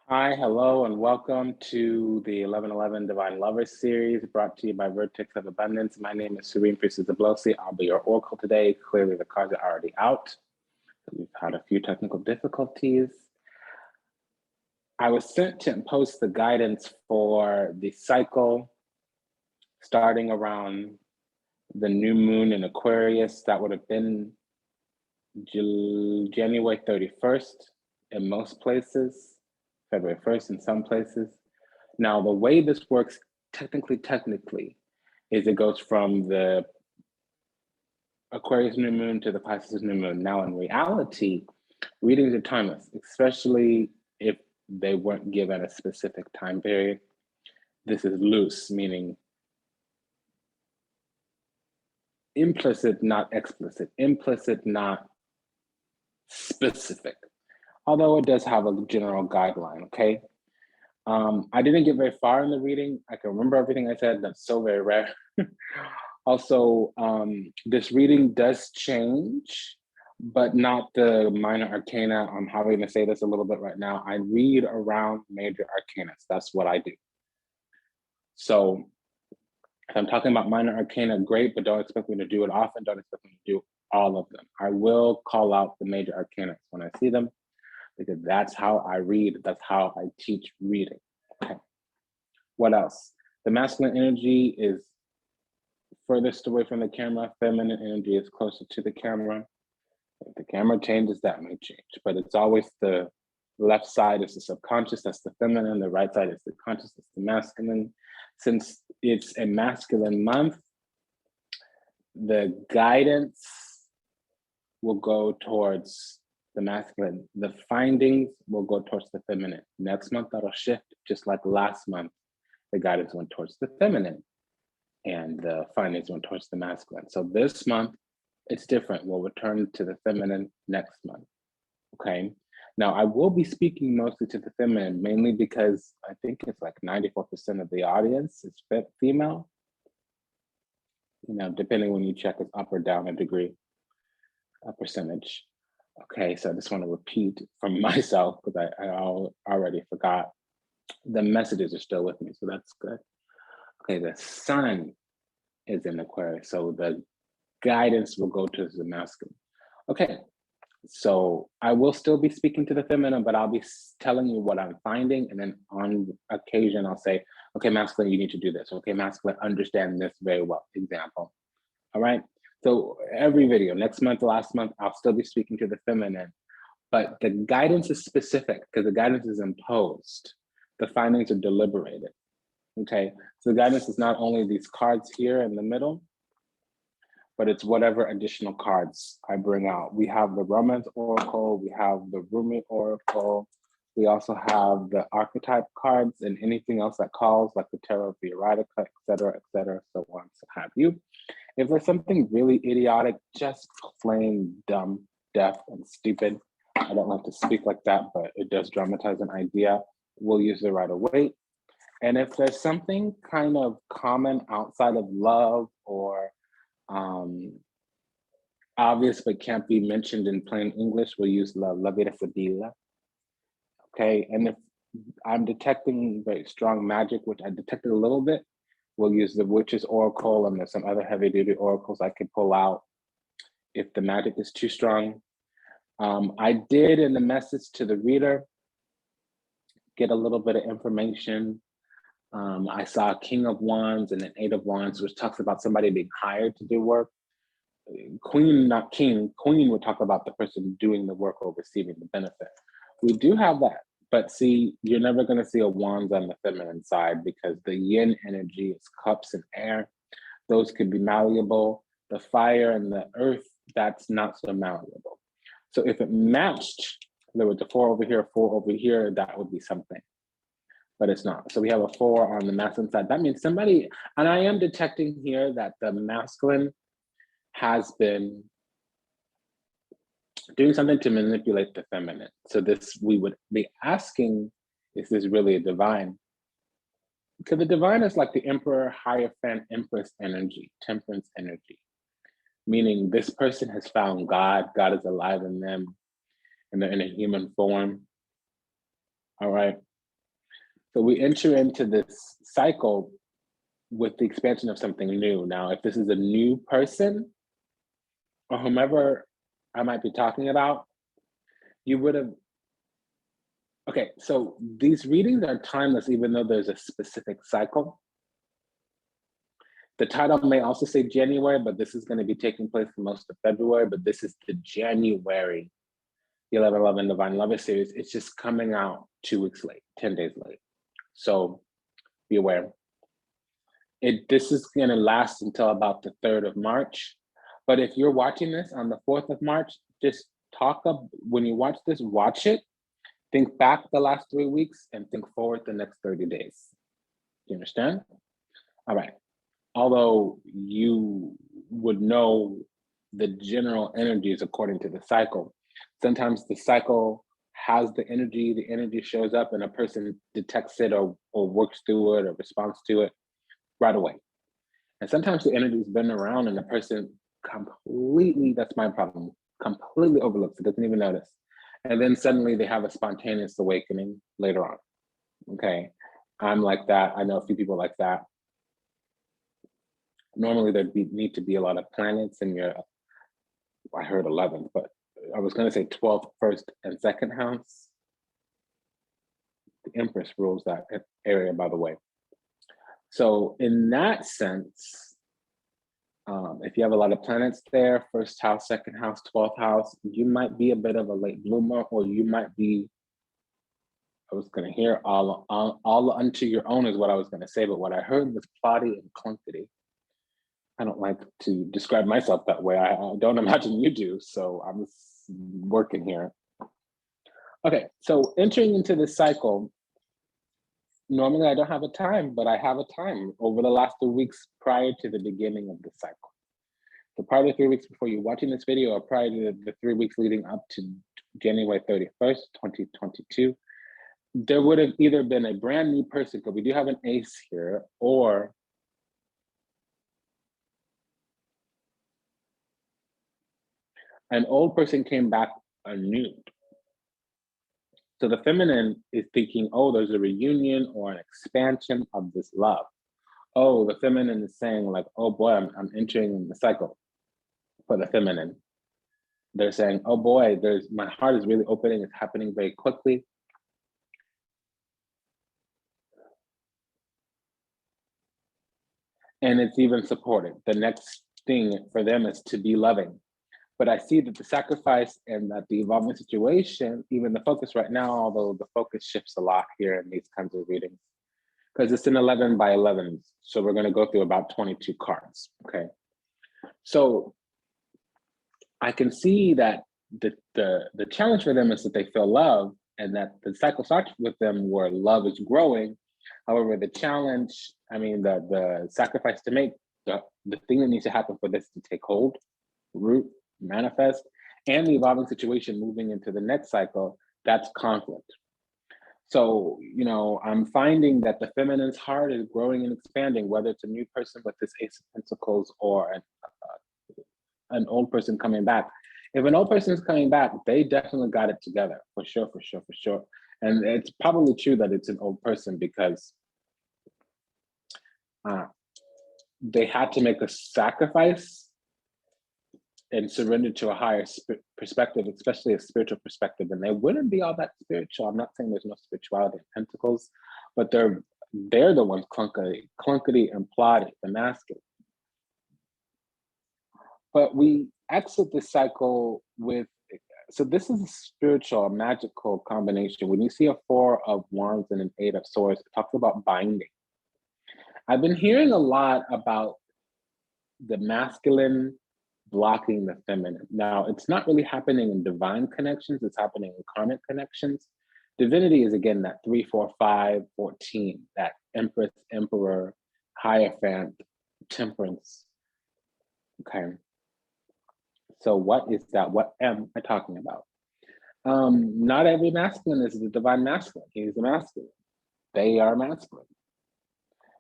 Hi, hello, and welcome to the 1111 Divine Lovers series brought to you by Vertex of Abundance. My name is Serene Priestess Zablosi. I'll be your oracle today. Clearly, the cards are already out. We've had a few technical difficulties. I was sent to post the guidance for the cycle starting around the new moon in Aquarius. That would have been January 31st in most places. February 1st in some places. Now, the way this works technically, is it goes from the Aquarius new moon to the Pisces new moon. Now, in reality, readings are timeless, especially if they weren't given a specific time period. This is loose, meaning implicit, not explicit, implicit, not specific, although it does have a general guideline, okay? I didn't get very far in the reading. I can remember everything I said. That's so very rare. Also, this reading does change, but not the minor arcana. I'm probably going to say this a little bit right now. I read around major arcana. That's what I do. So if I'm talking about minor arcana, great, but don't expect me to do it often. Don't expect me to do all of them. I will call out the major arcana when I see them, because that's how I read. That's how I teach reading. Okay. What else? The masculine energy is furthest away from the camera. Feminine energy is closer to the camera. If the camera changes, that may change, but it's always the left side is the subconscious, that's the feminine. The right side is the conscious, that's the masculine. Since it's a masculine month, the guidance will go towards the masculine. The findings will go towards the feminine. Next month, that'll shift, just like last month, the guidance went towards the feminine and the findings went towards the masculine. So this month, it's different. We'll return to the feminine next month, okay? Now, I will be speaking mostly to the feminine, mainly because I think it's like 94% of the audience is female. You know, depending when you check, it's up or down a degree, a percentage. Okay, so I just want to repeat from myself because I already forgot. The messages are still with me, so that's good. Okay, the sun is in Aquarius, so the guidance will go to the masculine. Okay, so I will still be speaking to the feminine, but I'll be telling you what I'm finding, and then on occasion I'll say, okay, masculine, you need to do this. Okay, masculine, understand this very well. Example. All right. So every video, next month, last month, I'll still be speaking to the feminine, but the guidance is specific because the guidance is imposed. The findings are deliberated. Okay, so the guidance is not only these cards here in the middle, but it's whatever additional cards I bring out. We have the Romance Oracle, we have the Rumi Oracle, we also have the archetype cards and anything else that calls, like the Tarot of the Erotica, et cetera, so on, so have you. If there's something really idiotic, just plain dumb, deaf, and stupid, I don't like to speak like that, but it does dramatize an idea, we'll use the Rider-Waite. And if there's something kind of common outside of love or obvious but can't be mentioned in plain English, we'll use La Vida Sabila. Okay, and if I'm detecting very strong magic, which I detected a little bit, we'll use the Witch's Oracle, and there's some other heavy duty oracles I could pull out if the magic is too strong. I did in the message to the reader get a little bit of information. I saw King of Wands and an Eight of Wands, which talks about somebody being hired to do work. Queen, not king, queen would talk about the person doing the work or receiving the benefit. We do have that, but see, you're never going to see a wands on the feminine side because the yin energy is cups and air. Those could be malleable. The fire and the earth, that's not so malleable. So if it matched, there was a 4 over here, 4 over here, that would be something. But it's not. So we have a 4 on the masculine side. That means somebody, and I am detecting here that the masculine has been doing something to manipulate the feminine. So this, we would be asking, is this really a divine? Because the divine is like the emperor, hierophant, empress energy, temperance energy, meaning this person has found God. God is alive in them, and they're in a human form. All right. So we enter into this cycle with the expansion of something new. Now, if this is a new person or whomever I might be talking about, you would have, okay, so these readings are timeless, even though there's a specific cycle. The title may also say January, but this is going to be taking place for most of February, but this is the January 1111 Divine Lover series. It's just coming out 2 weeks late, 10 days late. So be aware. This is going to last until about the 3rd of March. But if you're watching this on the 4th of March, just when you watch this, watch it. Think back the last 3 weeks and think forward the next 30 days. Do you understand? All right. Although you would know the general energies according to the cycle, sometimes the cycle has the energy shows up and a person detects it or works through it or responds to it right away. And sometimes the energy's been around and the person completely, that's my problem, completely overlooks it, doesn't even notice. And then suddenly they have a spontaneous awakening later on. Okay, I'm like that. I know a few people like that. Normally there'd need to be a lot of planets in your, I heard 11, but I was going to say 12th, 1st, and 2nd house. The Empress rules that area, by the way. So in that sense, if you have a lot of planets there, 1st house, 2nd house, 12th house, you might be a bit of a late bloomer, or you might be, I was going to hear all unto your own is what I was going to say, but what I heard was plotty and clunkety. I don't like to describe myself that way. I don't imagine you do, so I'm just working here. Okay, so entering into this cycle, normally I don't have a time, but I have a time over the last 2 weeks prior to the beginning of the cycle. So prior to 3 weeks before you're watching this video, or prior to the 3 weeks leading up to January 31st, 2022, there would have either been a brand new person, because we do have an ace here, or an old person came back anew. So the feminine is thinking, oh, there's a reunion or an expansion of this love. Oh, the feminine is saying like, oh boy, I'm entering the cycle. For the feminine, they're saying, oh boy, my heart is really opening. It's happening very quickly. And it's even supported. The next thing for them is to be loving. But I see that the sacrifice and that the evolving situation, even the focus right now, although the focus shifts a lot here in these kinds of readings, because it's an 11 by 11. So we're going to go through about 22 cards. Okay. So I can see that the challenge for them is that they feel love, and that the cycle starts with them where love is growing. However, the challenge, I mean, the sacrifice to make, the thing that needs to happen for this to take hold, root, manifest, and the evolving situation moving into the next cycle, that's conflict. So, I'm finding that the feminine's heart is growing and expanding, whether it's a new person with this Ace of Pentacles or an old person coming back. If an old person is coming back, they definitely got it together, for sure. And it's probably true that it's an old person because they had to make a sacrifice and surrender to a higher perspective, especially a spiritual perspective. And they wouldn't be all that spiritual. I'm not saying there's no spirituality in Pentacles, but they're the ones clunkety and plotty, the masculine. But we exit the cycle with, so this is a spiritual, magical combination. When you see a 4 of Wands and an 8 of Swords, it talks about binding. I've been hearing a lot about the masculine blocking the feminine. Now, it's not really happening in divine connections, it's happening in karmic connections. Divinity is, again, that 3, 4, 5, 14, that Empress, Emperor, Hierophant, Temperance. Okay. So what is that? What am I talking about? Not every masculine is the divine masculine. He's a masculine. They are masculine.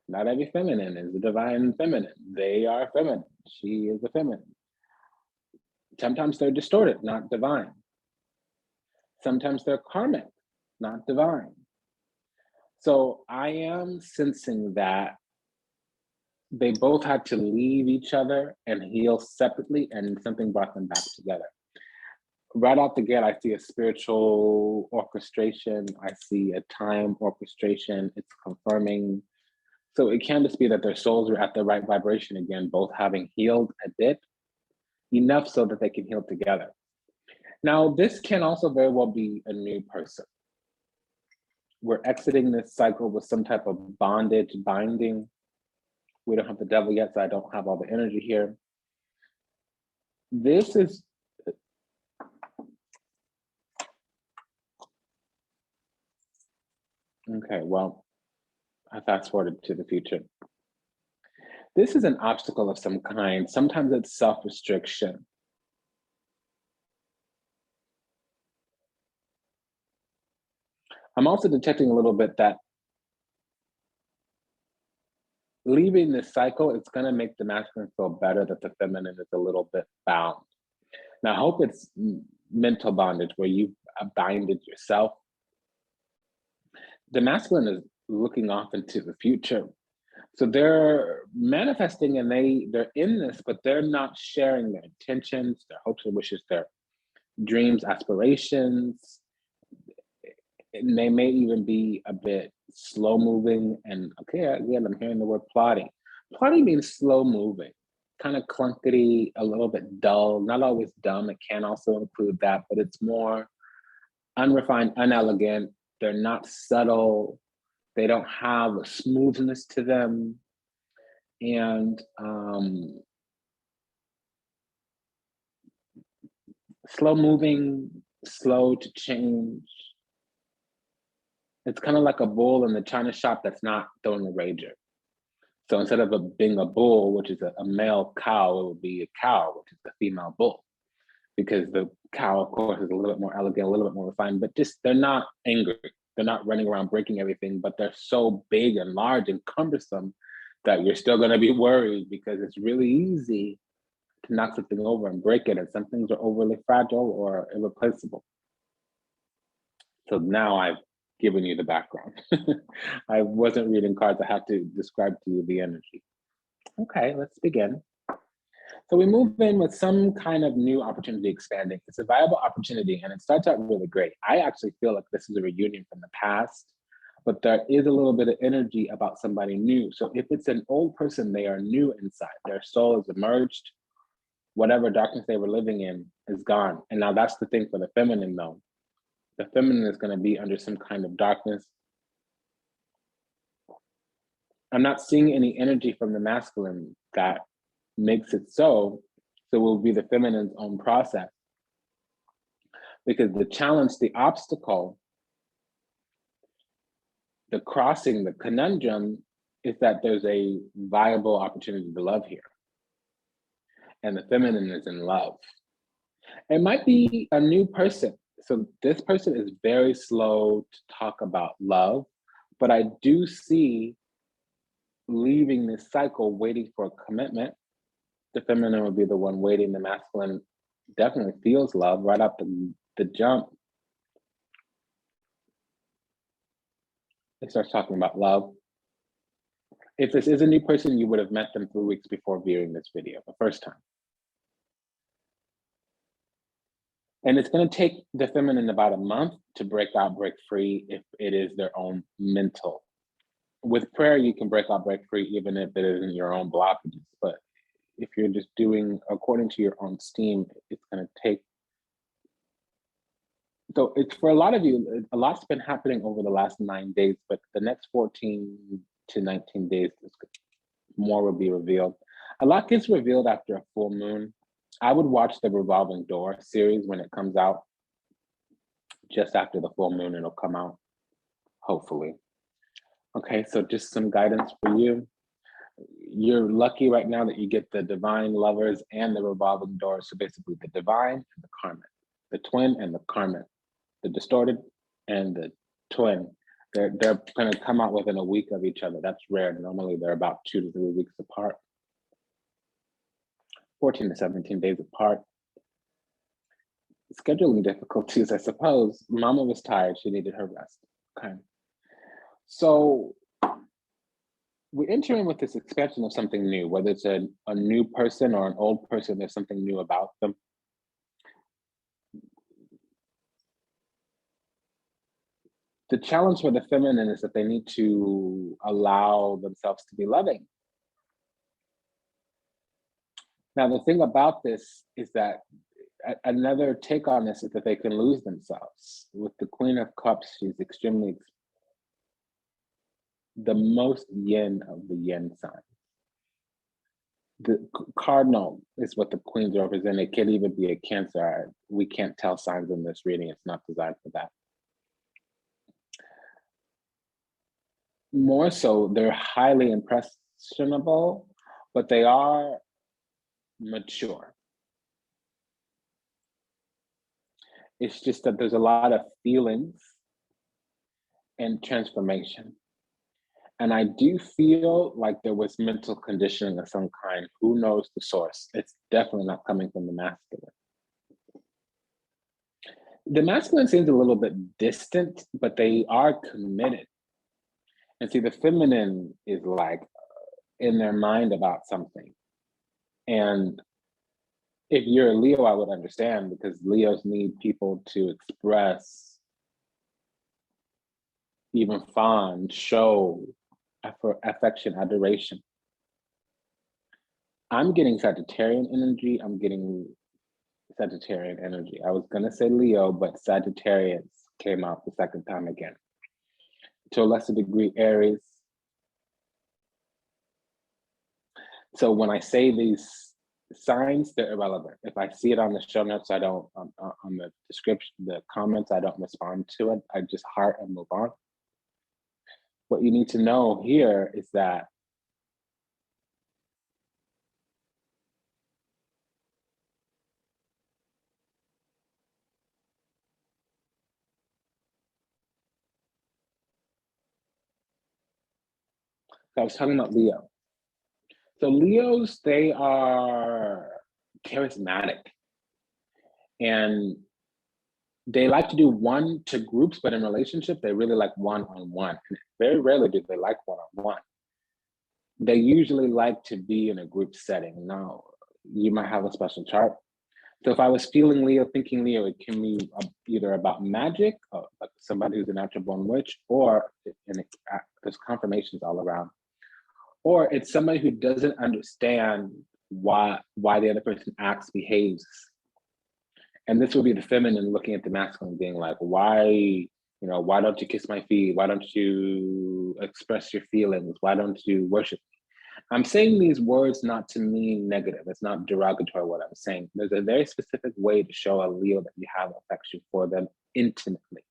Not every feminine is the divine feminine. They are feminine. She is a feminine. Sometimes they're distorted, not divine. Sometimes they're karmic, not divine. So I am sensing that they both had to leave each other and heal separately, and something brought them back together. Right out the gate, I see a spiritual orchestration. I see a time orchestration. It's confirming. So it can just be that their souls are at the right vibration again, both having healed a bit, enough so that they can heal together. Now, this can also very well be a new person. We're exiting this cycle with some type of bondage, binding. We don't have the devil yet, so I don't have all the energy here. This is, okay, well, I fast forwarded to the future. This is an obstacle of some kind. Sometimes it's self-restriction. I'm also detecting a little bit that leaving this cycle, it's going to make the masculine feel better that the feminine is a little bit bound. Now, I hope it's mental bondage where you binded yourself. The masculine is looking off into the future. So they're manifesting and they're in this, but they're not sharing their intentions, their hopes and wishes, their dreams, aspirations. And they may even be a bit slow moving. And okay, again, I'm hearing the word plotting. Plotting means slow moving, kind of clunkety, a little bit dull, not always dumb. It can also include that, but it's more unrefined, unelegant. They're not subtle. They don't have a smoothness to them. And slow moving, slow to change. It's kind of like a bull in the china shop that's not throwing a rager. So instead of being a bull, which is a male cow, it would be a cow, which is a female bull. Because the cow, of course, is a little bit more elegant, a little bit more refined, but just they're not angry. They're not running around breaking everything, but they're so big and large and cumbersome that you're still going to be worried because it's really easy to knock something over and break it. And some things are overly fragile or irreplaceable. So now I've given you the background. I wasn't reading cards. I have to describe to you the energy. Okay, let's begin. So we move in with some kind of new opportunity expanding. It's a viable opportunity and it starts out really great. I actually feel like this is a reunion from the past, but there is a little bit of energy about somebody new. So if it's an old person, they are new inside. Their soul has emerged. Whatever darkness they were living in is gone. And now that's the thing for the feminine though. The feminine is going to be under some kind of darkness. I'm not seeing any energy from the masculine that makes it so. So it will be the feminine's own process. Because the challenge, the obstacle, the crossing, the conundrum is that there's a viable opportunity to love here. And the feminine is in love. It might be a new person. So this person is very slow to talk about love, but I do see leaving this cycle, waiting for a commitment. The feminine will be the one waiting. The masculine definitely feels love right up the jump. It starts talking about love. If this is a new person, you would have met them 3 weeks before viewing this video, the first time. And it's going to take the feminine about a month to break out, break free if it is their own mental. With prayer, you can break out, break free, even if it isn't your own blockages. But if you're just doing according to your own steam, it's going to take. So it's for a lot of you, a lot's been happening over the last 9 days, but the next 14 to 19 days, more will be revealed. A lot gets revealed after a full moon. I would watch the Revolving Door series when it comes out. Just after the full moon, it'll come out, hopefully. Okay, so just some guidance for you. You're lucky right now that you get the divine lovers and the revolving door. So basically the divine and the karmic, the twin and the karmic, the distorted and the twin. They're going to come out within a week of each other. That's rare. Normally they're about 2 to 3 weeks apart. 14 to 17 days apart. Scheduling difficulties, I suppose. Mama was tired. She needed her rest. Okay. So we're entering with this expansion of something new, whether it's a new person or an old person, there's something new about them. The challenge for the feminine is that they need to allow themselves to be loving. Now, the thing about this is that another take on this is that they can lose themselves. With the Queen of Cups, she's extremely the most yin of the yin sign. The cardinal is what the queens represent. It could even be a Cancer. We can't tell signs in this reading. It's not designed for that. More so, they're highly impressionable, but they are mature. It's just that there's a lot of feelings and transformation. And I do feel like there was mental conditioning of some kind. Who knows the source? It's definitely not coming from the masculine. The masculine seems a little bit distant, but they are committed. And see, the feminine is like in their mind about something. And if you're a Leo, I would understand, because Leos need people to express, even fond, show affection, adoration. I'm getting Sagittarian energy. I'm getting Sagittarian energy. I was gonna say Leo, but Sagittarius came out the second time again. To a lesser degree, Aries. So when I say these signs, they're irrelevant. If I see it on the show notes, I don't, on the description, the comments, I don't respond to it. I just heart and move on. What you need to know here is that I was talking about Leo. So Leos, they are charismatic and they like to do one to groups, but in relationship, they really like one-on-one. And very rarely do they like one-on-one. They usually like to be in a group setting. Now, you might have a special chart. So if I was feeling Leo, thinking Leo, it can be either about magic, or like somebody who's a natural born witch, or there's confirmations all around. Or it's somebody who doesn't understand why the other person acts, behaves. And this would be the feminine looking at the masculine, being like, why don't you kiss my feet? Why don't you express your feelings? Why don't you worship me? I'm saying these words not to mean negative. It's not derogatory what I'm saying. There's a very specific way to show a Leo that you have affection for them intimately,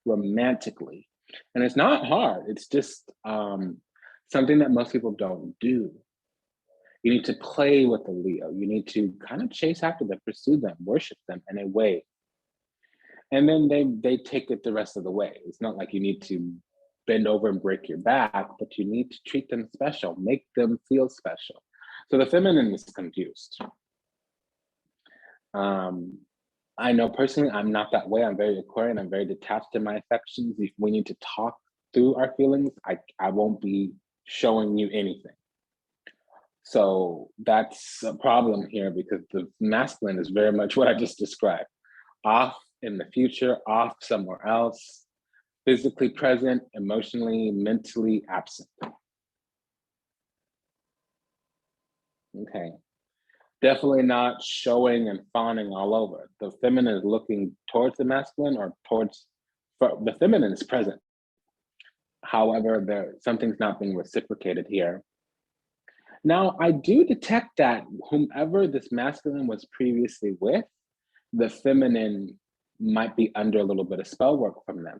romantically. And it's not hard. It's just something that most people don't do. You need to play with the Leo. You need to kind of chase after them, pursue them, worship them in a way. And then they take it the rest of the way. It's not like you need to bend over and break your back, but you need to treat them special, make them feel special. So the feminine is confused. I know personally, I'm not that way. I'm very Aquarian. I'm very detached in my affections. If we need to talk through our feelings, I won't be showing you anything. So that's a problem here, because the masculine is very much what I just described. Off in the future, off somewhere else, physically present, emotionally, mentally absent. Okay. Definitely not showing and fawning all over. The feminine is looking towards the masculine, or the feminine is present. However, something's not being reciprocated here. Now, I do detect that whomever this masculine was previously with, the feminine might be under a little bit of spell work from them.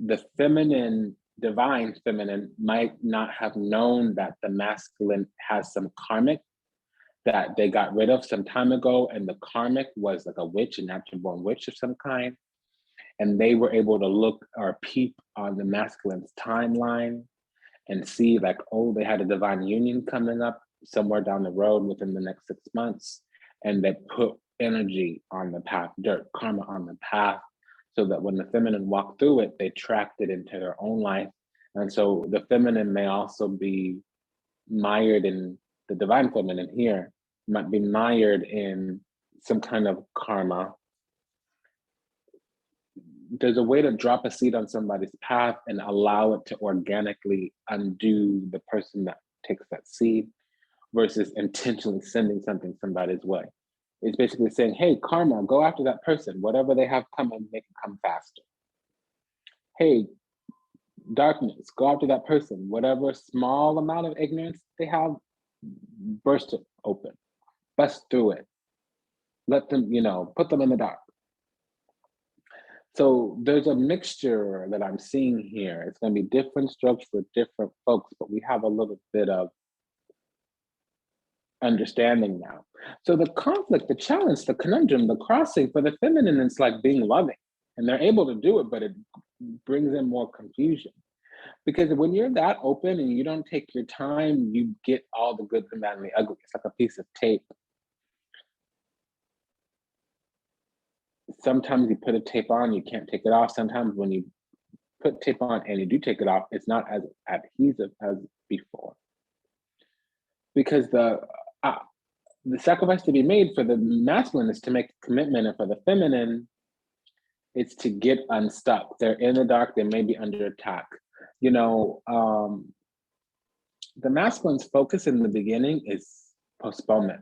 The feminine, divine feminine, might not have known that the masculine has some karmic that they got rid of some time ago, and the karmic was like a witch, a natural born witch of some kind. And they were able to look or peep on the masculine's timeline and see like, oh, they had a divine union coming up somewhere down the road within the next 6 months. And they put energy on the path, dirt, karma on the path, so that when the feminine walked through it, they tracked it into their own life And so the feminine may also be mired in the divine feminine here, might be mired in some kind of karma. There's a way to drop a seed on somebody's path and allow it to organically undo the person that takes that seed versus intentionally sending something somebody's way. It's basically saying, hey, karma, go after that person. Whatever they have coming, make it come faster. Hey, darkness, go after that person. Whatever small amount of ignorance they have, burst it open, bust through it. Let them, put them in the dark. So there's a mixture that I'm seeing here. It's going to be different strokes for different folks, but we have a little bit of understanding now. So the conflict, the challenge, the conundrum, the crossing for the feminine is like being loving, and they're able to do it, but it brings in more confusion. Because when you're that open and you don't take your time, you get all the good, the bad, and the ugly. It's like a piece of tape. Sometimes you put a tape on, you can't take it off. Sometimes when you put tape on and you do take it off, it's not as adhesive as before. Because the sacrifice to be made for the masculine is to make a commitment, and for the feminine, it's to get unstuck. They're in the dark, they may be under attack. The masculine's focus in the beginning is postponement.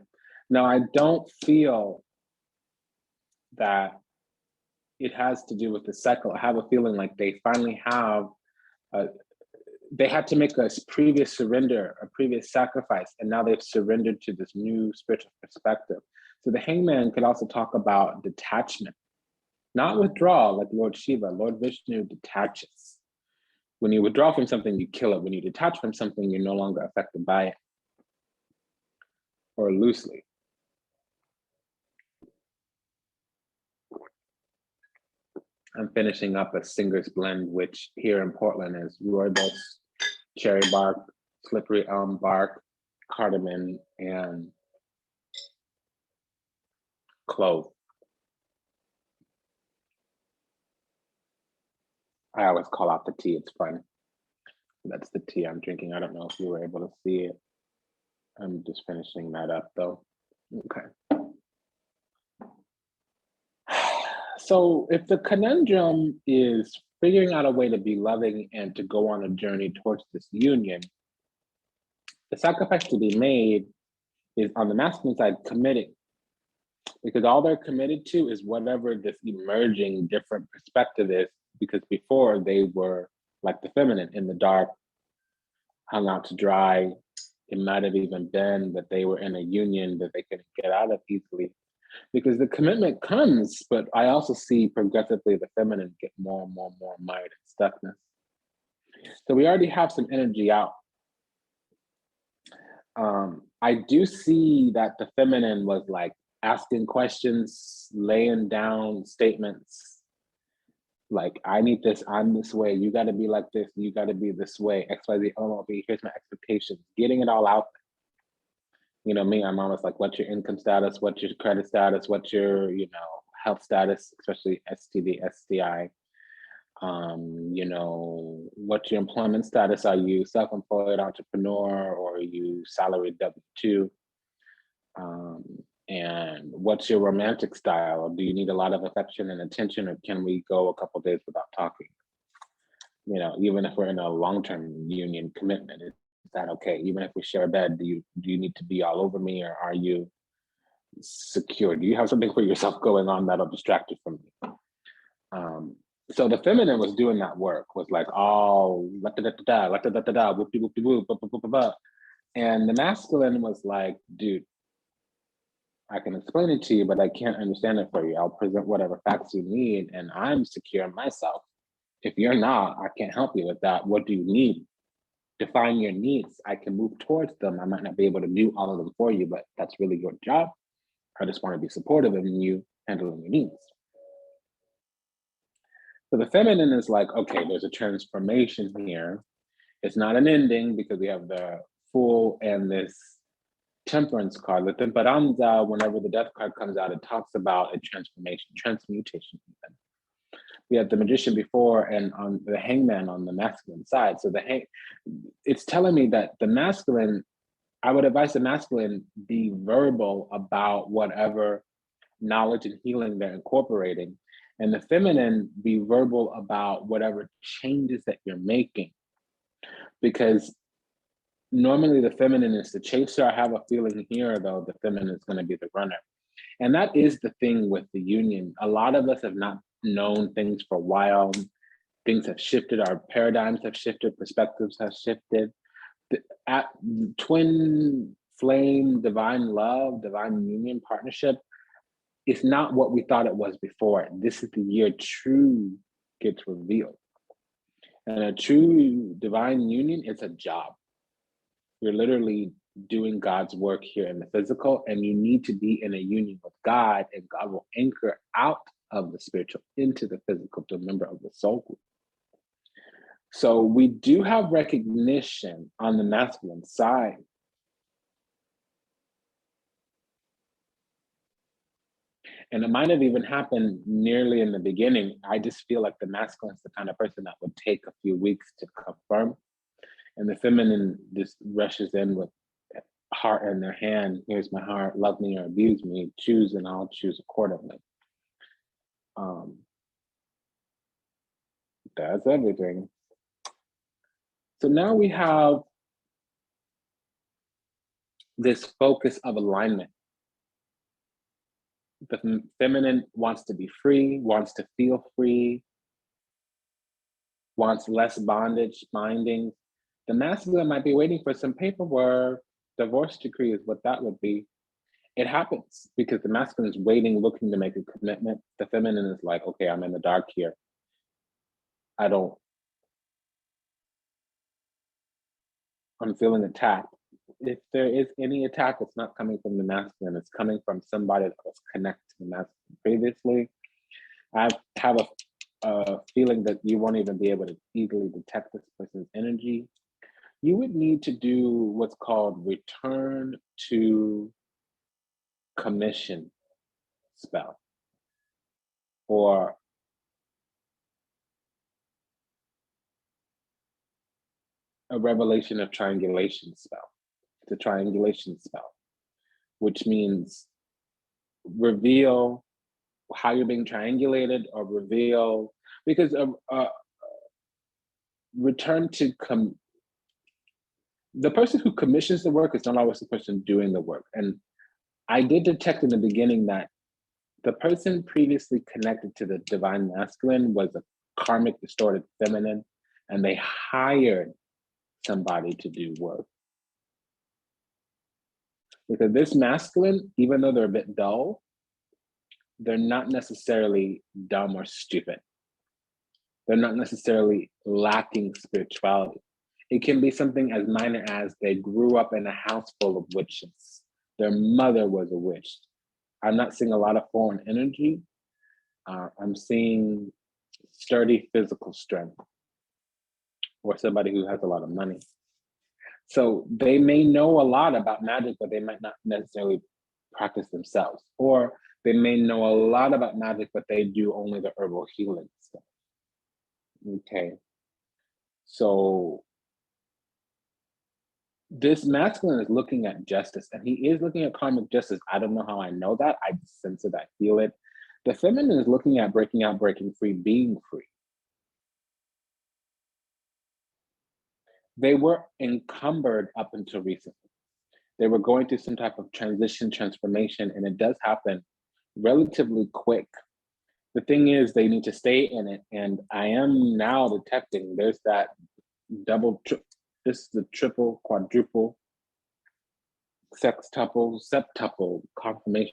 Now, I don't feel that it has to do with the cycle. I have a feeling like they finally have, they had to make a previous surrender, a previous sacrifice, and now they've surrendered to this new spiritual perspective. So the hangman could also talk about detachment, not withdrawal like Lord Shiva. Lord Vishnu detaches. When you withdraw from something, you kill it. When you detach from something, you're no longer affected by it, or loosely. I'm finishing up a Singer's Blend, which here in Portland is rooibos, cherry bark, slippery elm bark, cardamom, and clove. I always call out the tea, it's fun. That's the tea I'm drinking. I don't know if you were able to see it. I'm just finishing that up though. Okay. So if the conundrum is figuring out a way to be loving and to go on a journey towards this union, the sacrifice to be made is on the masculine side committing, because all they're committed to is whatever this emerging different perspective is, because before they were like the feminine, in the dark, hung out to dry. It might have even been that they were in a union that they couldn't get out of easily, because the commitment comes, but I also see progressively the feminine get more and more and more mired in stuckness. So we already have some energy out. I do see that the feminine was like asking questions, laying down statements, like, I need this, I'm this way, you got to be like this, you got to be this way, XYZ, OLB, here's my expectations, getting it all out there. Me, I'm always like, what's your income status, what's your credit status, what's your, health status, especially STD, STI. What's your employment status? Are you self-employed entrepreneur, or are you salaried W-2? And what's your romantic style? Do you need a lot of affection and attention, or can we go a couple days without talking? Even if we're in a long-term union commitment, is that okay? Even if we share a bed, do you need to be all over me, or are you secure? Do you have something for yourself going on that'll distract you from me? So the feminine was doing that work, was like, oh, la-da-da-da-da, la-da-da-da-da, whoop-de-whoop-de-whoop, ba-ba-ba-ba. And the masculine was like, dude, I can explain it to you, but I can't understand it for you. I'll present whatever facts you need, and I'm secure in myself. If you're not, I can't help you with that. What do you need? Define your needs. I can move towards them. I might not be able to do all of them for you, but that's really your job. I just want to be supportive of you handling your needs. So the feminine is like, okay, there's a transformation here. It's not an ending, because we have the Fool and this Temperance card. The Temperanza, whenever the Death card comes out, it talks about a transformation, transmutation even. we had the Magician before, and on the Hangman on the masculine side. So it's telling me that the masculine, I would advise the masculine be verbal about whatever knowledge and healing they're incorporating, and the feminine be verbal about whatever changes that you're making. Because normally the feminine is the chaser. I have a feeling here, though, the feminine is going to be the runner. And that is the thing with the union. A lot of us have not known things for a while. Things have shifted, our paradigms have shifted, perspectives have shifted. At twin flame, divine love, divine union partnership, it's not what we thought it was before. This is the year true gets revealed. And a true divine union is a job. You're literally doing God's work here in the physical, and you need to be in a union with God, and God will anchor out of the spiritual into the physical to a member of the soul group. So we do have recognition on the masculine side. And it might have even happened nearly in the beginning. I just feel like the masculine is the kind of person that would take a few weeks to confirm. And the feminine just rushes in with heart in their hand. Here's my heart, love me or abuse me, choose and I'll choose accordingly. That's everything. So now we have this focus of alignment. The feminine wants to be free, wants to feel free, wants less bondage, binding. The masculine might be waiting for some paperwork. Divorce decree is what that would be. It happens because the masculine is waiting, looking to make a commitment. The feminine is like, okay, I'm in the dark here. I'm feeling attacked. If there is any attack, it's not coming from the masculine. It's coming from somebody that was connected to the masculine previously. I have a feeling that you won't even be able to easily detect this person's energy. You would need to do what's called return to commission spell, or a revelation of triangulation spell. It's a triangulation spell, which means reveal how you're being triangulated, or reveal, because return to the person who commissions the work is not always the person doing the work. And I did detect in the beginning that the person previously connected to the divine masculine was a karmic distorted feminine, and they hired somebody to do work. Because this masculine, even though they're a bit dull, they're not necessarily dumb or stupid. They're not necessarily lacking spirituality. It can be something as minor as they grew up in a house full of witches. Their mother was a witch. I'm not seeing a lot of foreign energy. I'm seeing sturdy physical strength, or somebody who has a lot of money. So they may know a lot about magic, but they might not necessarily practice themselves. Or they may know a lot about magic, but they do only the herbal healing stuff. Okay. So this masculine is looking at justice, and he is looking at karmic justice. I don't know how I know that. I sense it, I feel it. The feminine is looking at breaking out, breaking free, being free. They were encumbered up until recently. They were going through some type of transition, transformation, and it does happen relatively quick. The thing is, they need to stay in it. And I am now detecting there's that this is the triple, quadruple, sextuple, septuple confirmation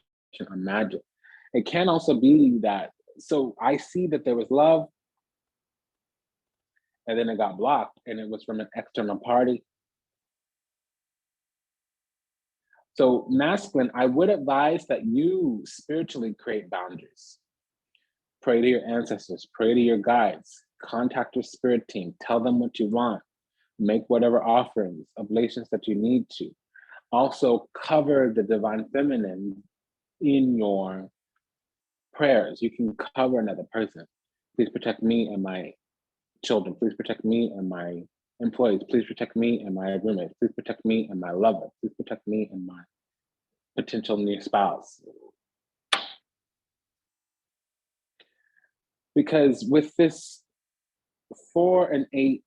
on magic. It can also be that, so I see that there was love, and then it got blocked, and it was from an external party. So masculine, I would advise that you spiritually create boundaries. Pray to your ancestors, pray to your guides, contact your spirit team, tell them what you want, make whatever offerings, oblations that you need to. Also cover the divine feminine in your prayers. You can cover another person. Please protect me and my children. Please protect me and my employees. Please protect me and my roommates. Please protect me and my lover. Please protect me and my potential new spouse. Because with this 4 and 8,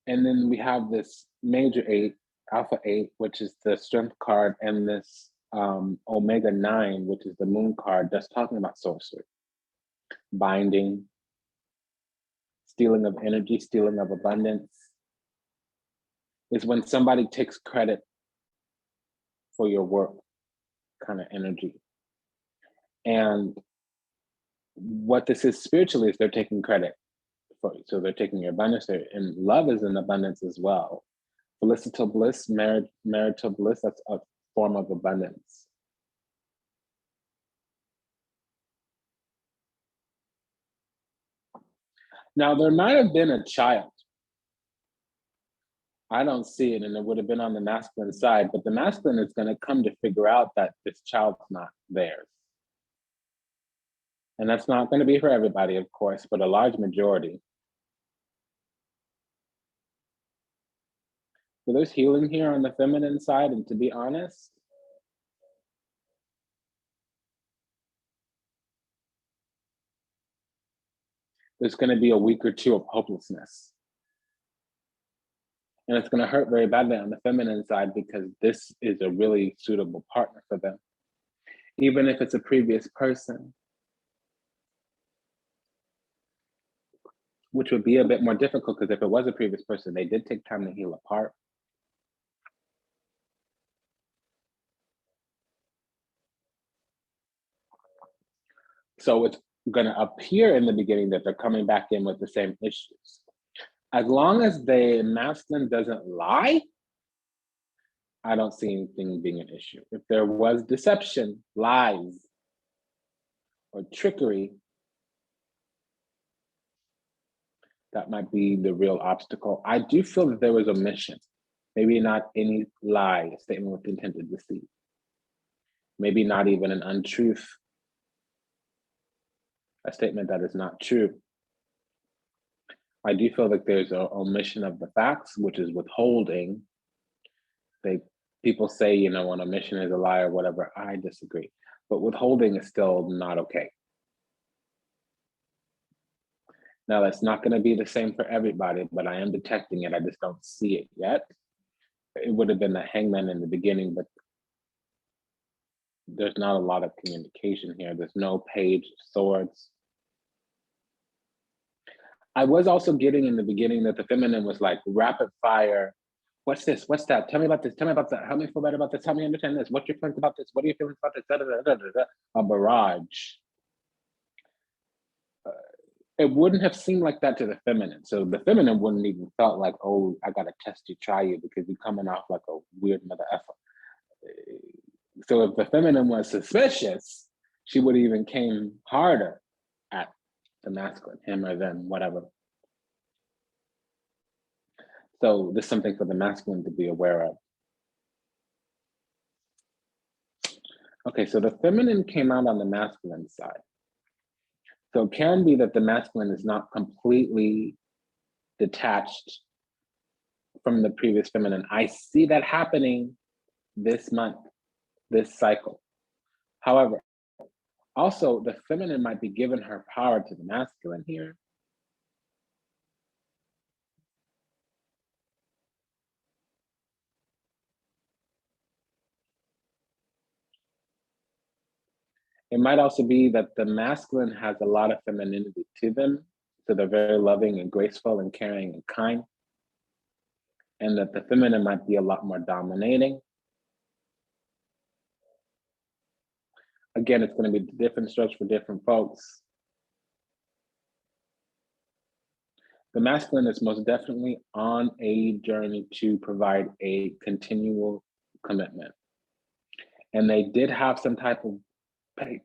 and then we have this major 8, alpha 8, which is the strength card, and this omega 9, which is the moon card, that's talking about sorcery, binding, stealing of energy, stealing of abundance, is when somebody takes credit for your work kind of energy. And what this is spiritually is they're taking credit for you. So they're taking your abundance there. And love is in abundance as well. Felicital bliss, marital bliss, that's a form of abundance. Now, there might have been a child. I don't see it, and it would have been on the masculine side, but the masculine is going to come to figure out that this child's not theirs. And that's not going to be for everybody, of course, but a large majority. So there's healing here on the feminine side, and to be honest, there's going to be a week or two of hopelessness. And it's going to hurt very badly on the feminine side because this is a really suitable partner for them. Even if it's a previous person, which would be a bit more difficult because if it was a previous person, they did take time to heal apart. So it's going to appear in the beginning that they're coming back in with the same issues. As long as the masculine doesn't lie, I don't see anything being an issue. If there was deception, lies, or trickery, that might be the real obstacle. I do feel that there was omission. Maybe not any lie, a statement with intent to deceive. Maybe not even an untruth, a statement that is not true. I do feel like there's an omission of the facts, which is withholding. People say, you know, an omission is a lie or whatever. I disagree. But withholding is still not okay. Now, that's not going to be the same for everybody, but I am detecting it. I just don't see it yet. It would have been the hangman in the beginning, but there's not a lot of communication here. There's no page of swords. I was also getting in the beginning that the feminine was like rapid fire. What's this? What's that? Tell me about this. Tell me about that. Help me feel better about this. Help me understand this. What's your feelings about this? What are your feelings about this? Da, da, da, da, da, da. A barrage. It wouldn't have seemed like that to the feminine. So the feminine wouldn't even felt like, oh, I gotta test you, try you, because you're coming off like a weird mother effer. So if the feminine was suspicious, she would even came harder at the masculine, him or them, whatever. So there's something for the masculine to be aware of. Okay, so the feminine came out on the masculine side. So it can be that the masculine is not completely detached from the previous feminine. I see that happening this month, this cycle. However, also the feminine might be giving her power to the masculine here. It might also be that the masculine has a lot of femininity to them. So they're very loving and graceful and caring and kind. And that the feminine might be a lot more dominating. Again, it's going to be different strokes for different folks. The masculine is most definitely on a journey to provide a continual commitment. And they did have some type of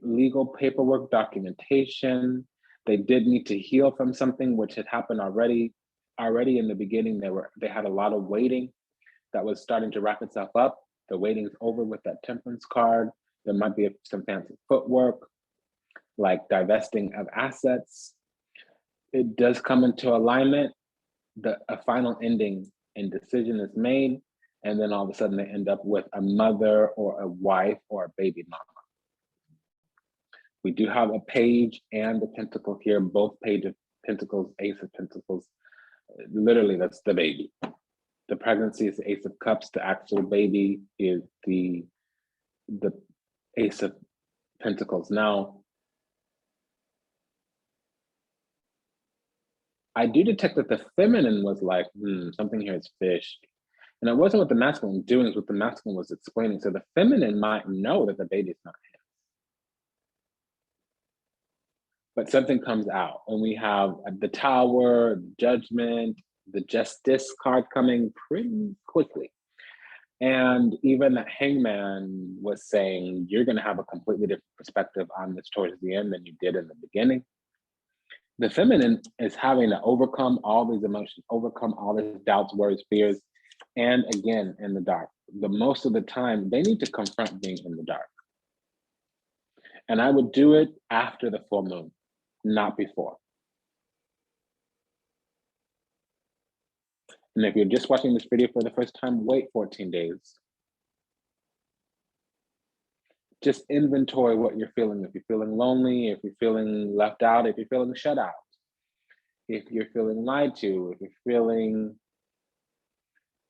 legal paperwork documentation. They did need to heal from something which had happened already. Already in the beginning, they had a lot of waiting that was starting to wrap itself up. The waiting's over with that temperance card. There might be some fancy footwork, like divesting of assets. it does come into alignment, a final ending and decision is made, and then all of a sudden they end up with a mother or a wife or a baby mama. We do have a page and the pentacle here, both page of pentacles, ace of pentacles. Literally, that's the baby. The pregnancy is the ace of cups. The actual baby is the ace of pentacles. Now, I do detect that the feminine was like, something here is fishy. And it wasn't what the masculine was doing, it's what the masculine was explaining. So the feminine might know that the baby's not his. But something comes out, and we have the Tower, Judgment, the Justice card coming pretty quickly. And even that Hangman was saying, you're going to have a completely different perspective on this towards the end than you did in the beginning. The feminine is having to overcome all these emotions, overcome all these doubts, worries, fears, and again, in the dark. The most of the time, they need to confront being in the dark. And I would do it after the full moon, not before. And if you're just watching this video for the first time, wait 14 days. Just inventory what you're feeling. If you're feeling lonely, if you're feeling left out, if you're feeling shut out, if you're feeling lied to, if you're feeling,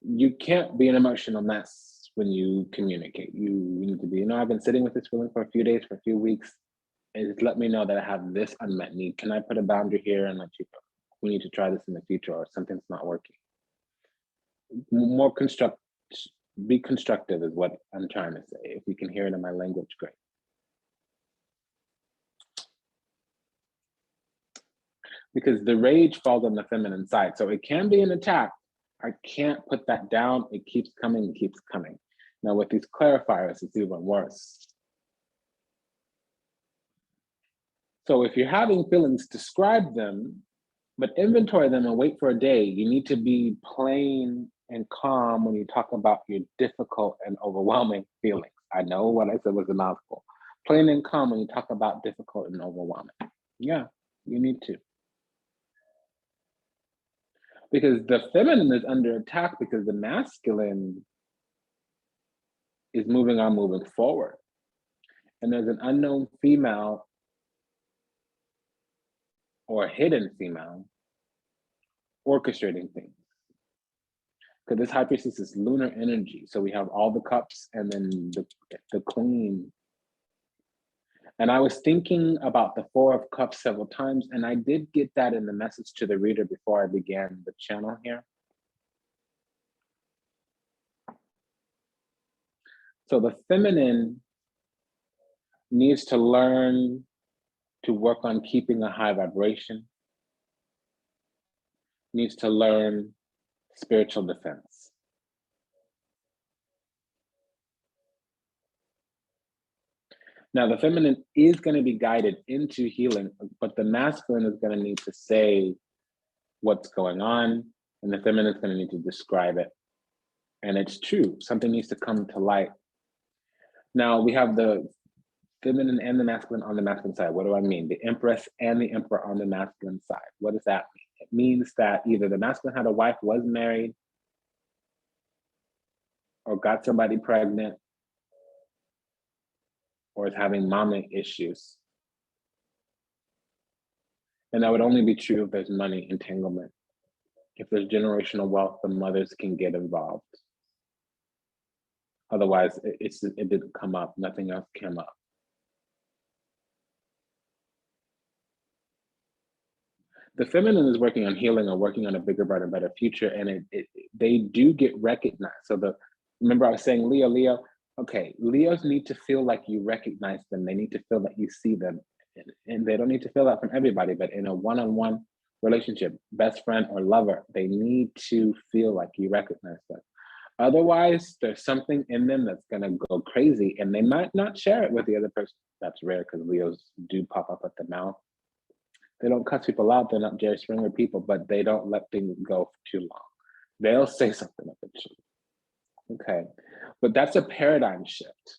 you can't be an emotional mess when you communicate. You need to be, I've been sitting with this feeling for a few days, for a few weeks, and it's let me know that I have this unmet need. Can I put a boundary here and let you know? We need to try this in the future, or something's not working. More be constructive is what I'm trying to say. If you can hear it in my language, great. Because the rage falls on the feminine side. So it can be an attack. I can't put that down. It keeps coming and keeps coming. Now with these clarifiers, it's even worse. So if you're having feelings, describe them, but inventory them and wait for a day. You need to be plain and calm when you talk about your difficult and overwhelming feelings. I know what I said was a mouthful. Plain and calm when you talk about difficult and overwhelming. Yeah, you need to. Because the feminine is under attack because the masculine is moving forward. And there's an unknown female or a hidden female orchestrating things. Because this high priestess is lunar energy. So we have all the cups and then the queen. And I was thinking about the 4 of cups several times, and I did get that in the message to the reader before I began the channel here. So the feminine needs to learn to work on keeping a high vibration, needs to learn spiritual defense. Now, the feminine is going to be guided into healing, but the masculine is going to need to say what's going on, and the feminine is going to need to describe it. And it's true, something needs to come to light. Now, we have the feminine and the masculine on the masculine side. What do I mean? The Empress and the Emperor on the masculine side. What does that mean? It means that either the masculine had a wife, was married, or got somebody pregnant, or is having mommy issues. And that would only be true if there's money entanglement. If there's generational wealth, the mothers can get involved. Otherwise, it didn't come up. Nothing else came up. The feminine is working on healing or working on a bigger, brighter, better future, and they do get recognized. So remember I was saying Leo, okay, Leos need to feel like you recognize them. They need to feel that you see them. And they don't need to feel that from everybody, but in a one-on-one relationship, best friend or lover, they need to feel like you recognize them. Otherwise, there's something in them that's gonna go crazy, and they might not share it with the other person. That's rare because Leos do pop up at the mouth. They don't cuss people out. They're not Jerry Springer people, but they don't let things go for too long. They'll say something eventually. Okay, but that's a paradigm shift,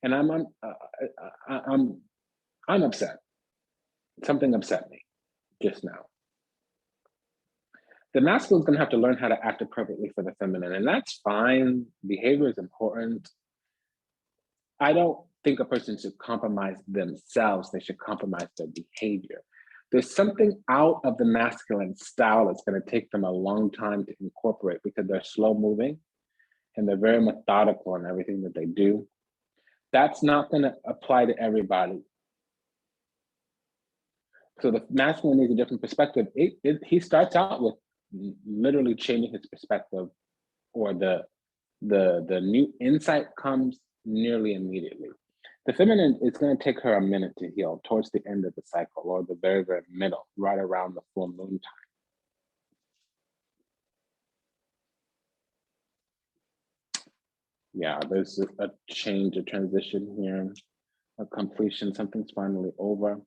and I'm upset. Something upset me just now. The masculine is going to have to learn how to act appropriately for the feminine, and that's fine. Behavior is important. I don't think a person should compromise themselves. They should compromise their behavior. There's something out of the masculine style that's going to take them a long time to incorporate because they're slow moving and they're very methodical in everything that they do. That's not going to apply to everybody. So the masculine needs a different perspective. He starts out with literally changing his perspective, or the new insight comes nearly immediately. The feminine, it's going to take her a minute to heal towards the end of the cycle, or the very, very middle, right around the full moon time. Yeah, there's a change, a transition here, a completion, something's finally over.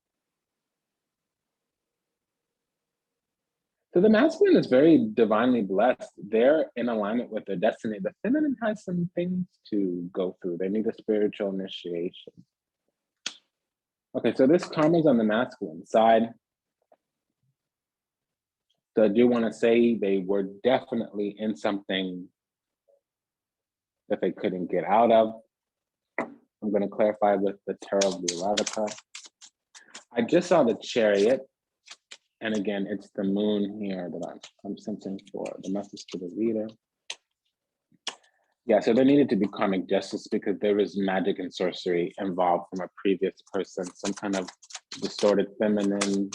So the masculine is very divinely blessed. They're in alignment with their destiny. The feminine has some things to go through. They need a spiritual initiation. Okay, so this karma is on the masculine side. So I do want to say they were definitely in something that they couldn't get out of. I'm going to clarify with the Tarot of the Erotica. I just saw the Chariot. And again, it's the moon here that I'm sensing for the message to the reader. Yeah, so there needed to be karmic justice because there was magic and sorcery involved from a previous person, some kind of distorted feminine.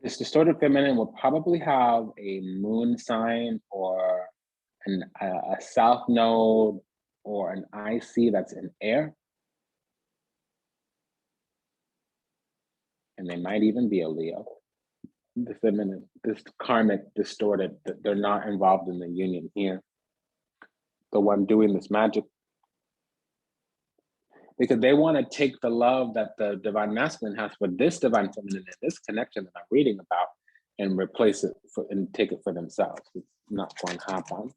This distorted feminine will probably have a moon sign or a south node or an IC that's in air. And they might even be a Leo. The feminine, this karmic distorted, they're not involved in the union here. The one doing this magic. Because they want to take the love that the divine masculine has for this divine feminine and this connection that I'm reading about and replace it and take it for themselves. It's not going to happen.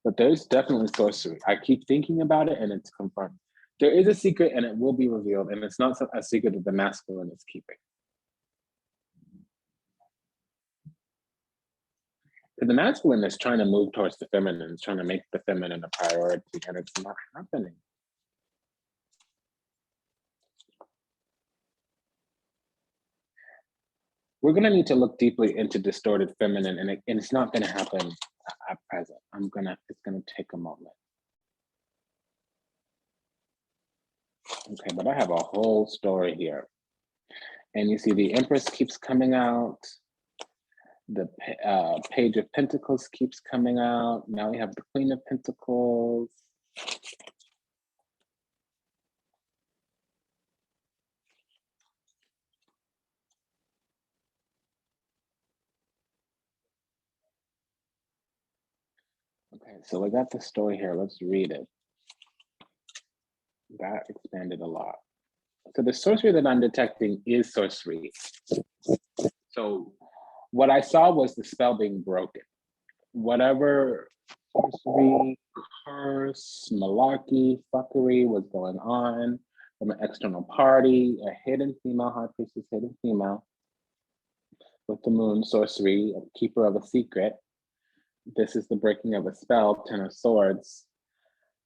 But there's definitely sorcery. I keep thinking about it and it's confirmed. There is a secret and it will be revealed, and it's not a secret that the masculine is keeping. The masculine is trying to move towards the feminine, it's trying to make the feminine a priority, and it's not happening. We're going to need to look deeply into distorted feminine, and it's not going to happen at present. It's going to take a moment. Okay, but I have a whole story here. And you see the Empress keeps coming out. The Page of Pentacles keeps coming out. Now we have the Queen of Pentacles. Okay, so we got the story here. Let's read it. That expanded a lot. So the sorcery that I'm detecting is sorcery. So what I saw was the spell being broken. Whatever sorcery, curse, malarkey, fuckery was going on from an external party, a hidden female, high priestess, hidden female, with the moon, sorcery, a keeper of a secret. This is the breaking of a spell, 10 of swords.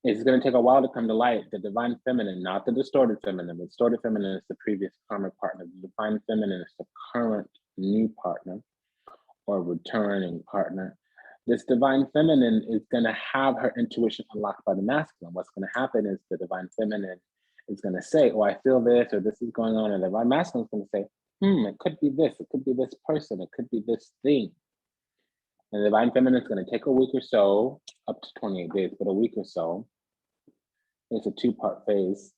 It's going to take a while to come to light. The divine feminine, not the distorted feminine. The distorted feminine is the previous karmic partner. The divine feminine is the current new partner or returning partner. This divine feminine is going to have her intuition unlocked by the masculine. What's going to happen is the divine feminine is going to say, oh, I feel this, or this is going on. And the divine masculine is going to say, it could be this, it could be this person, it could be this thing. And the divine feminine is going to take a week or so, up to 28 days, but a week or so. It's a two-part phase.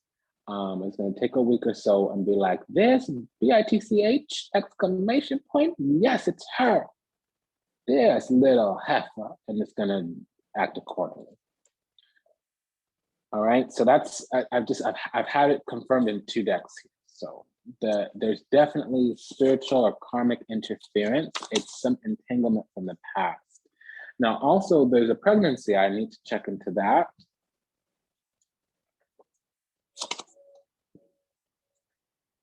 It's going to take a week or so and be like, this BITCH exclamation point. Yes, it's her. This little heifer, and it's going to act accordingly. All right. So that's I've had it confirmed in 2 decks here. So there's definitely spiritual or karmic interference. It's some entanglement from the past. Now, also, there's a pregnancy. I need to check into that.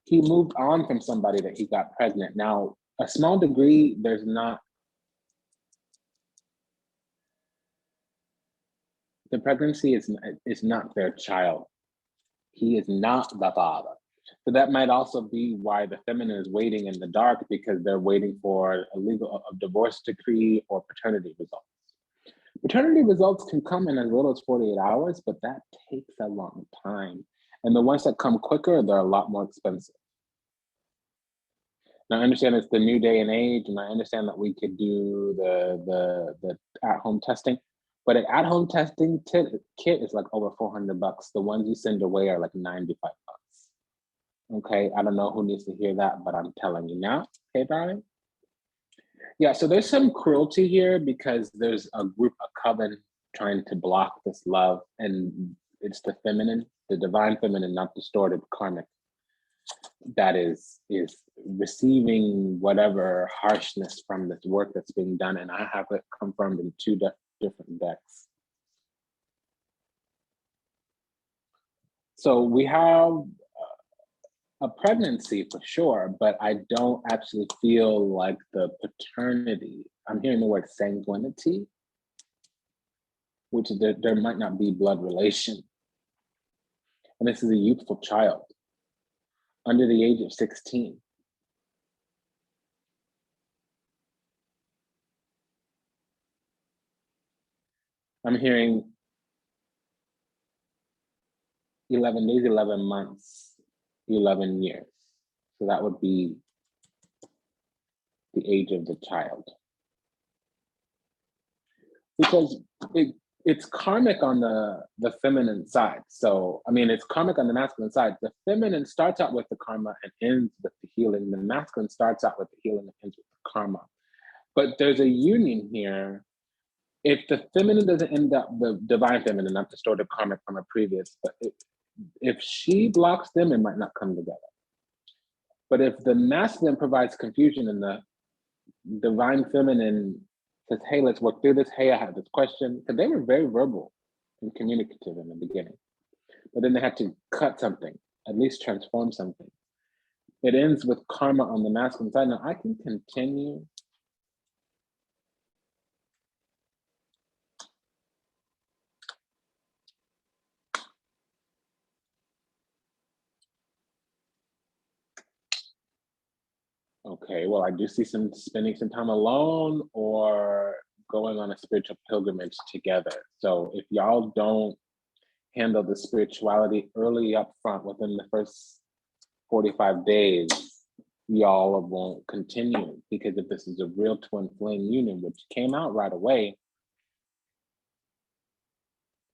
he moved on from somebody that he got pregnant. Now, a small degree, there's not, the pregnancy is not their child. He is not the father. So that might also be why the feminine is waiting in the dark, because they're waiting for a divorce decree or paternity results. Paternity results can come in as little as 48 hours, but that takes a long time. And the ones that come quicker, they're a lot more expensive. Now, I understand it's the new day and age, and I understand that we could do the at-home testing, but an at-home testing kit is like over $400. The ones you send away are like 95 bucks. Okay, I don't know who needs to hear that, but I'm telling you now. Okay, darling? Yeah, so there's some cruelty here because there's a group, a coven trying to block this love, and it's the feminine, the divine feminine, not distorted karmic, that is receiving whatever harshness from this work that's being done. And I have it confirmed in two different decks. So we have a pregnancy for sure, but I don't actually feel like the paternity. I'm hearing the word sanguinity, which there might not be blood relation. And this is a youthful child under the age of 16. I'm hearing 11 days, 11 months, 11 years. So that would be the age of the child. Because it's karmic on the feminine side. So, I mean, it's karmic on the masculine side. The feminine starts out with the karma and ends with the healing. The masculine starts out with the healing and ends with the karma. But there's a union here. If the feminine doesn't end up, the divine feminine, not distorted karmic from a previous, but if she blocks them, it might not come together. But if the masculine provides confusion and the divine feminine says, hey, let's work through this. Hey, I have this question. Because they were very verbal and communicative in the beginning. But then they had to cut something, at least transform something. It ends with karma on the masculine side. Now I can continue. Okay, well, I do see some spending some time alone or going on a spiritual pilgrimage together. So if y'all don't handle the spirituality early up front within the first 45 days, y'all won't continue. Because if this is a real twin flame union, which came out right away,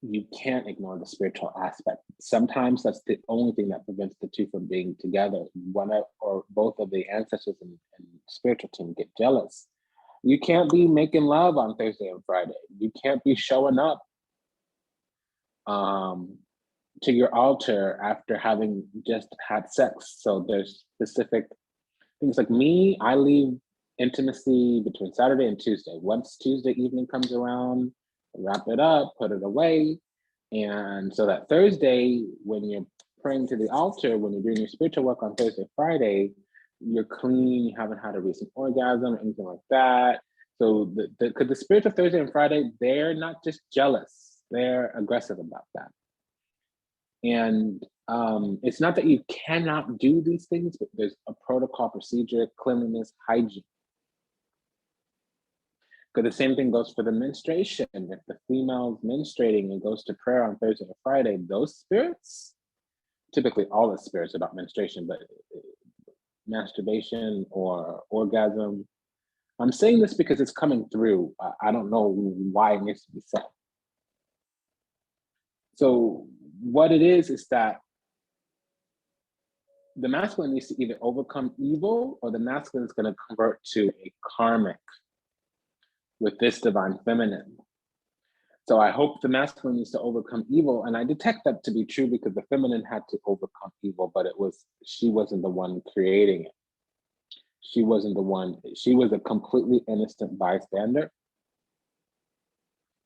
you can't ignore the spiritual aspect. Sometimes that's the only thing that prevents the two from being together. One or both of the ancestors and spiritual team get jealous. You can't be making love on Thursday and Friday. You can't be showing up to your altar after having just had sex. So there's specific things like me, I leave intimacy between Saturday and Tuesday. Once Tuesday evening comes around, wrap it up, put it away. And so that Thursday, when you're praying to the altar, when you're doing your spiritual work on Thursday, Friday, you're clean, you haven't had a recent orgasm or anything like that. So because the spirits of Thursday and Friday, they're not just jealous, they're aggressive about that. And it's not that you cannot do these things, but there's a protocol, procedure, cleanliness, hygiene. Because the same thing goes for the menstruation. If the female's menstruating and goes to prayer on Thursday or Friday, those spirits, typically all the spirits about menstruation, but masturbation or orgasm. I'm saying this because it's coming through. I don't know why it needs to be said. So what it is that the masculine needs to either overcome evil or the masculine is going to convert to a karmic with this divine feminine. So I hope the masculine needs to overcome evil. And I detect that to be true because the feminine had to overcome evil, but she wasn't the one creating it. She wasn't the one, she was a completely innocent bystander.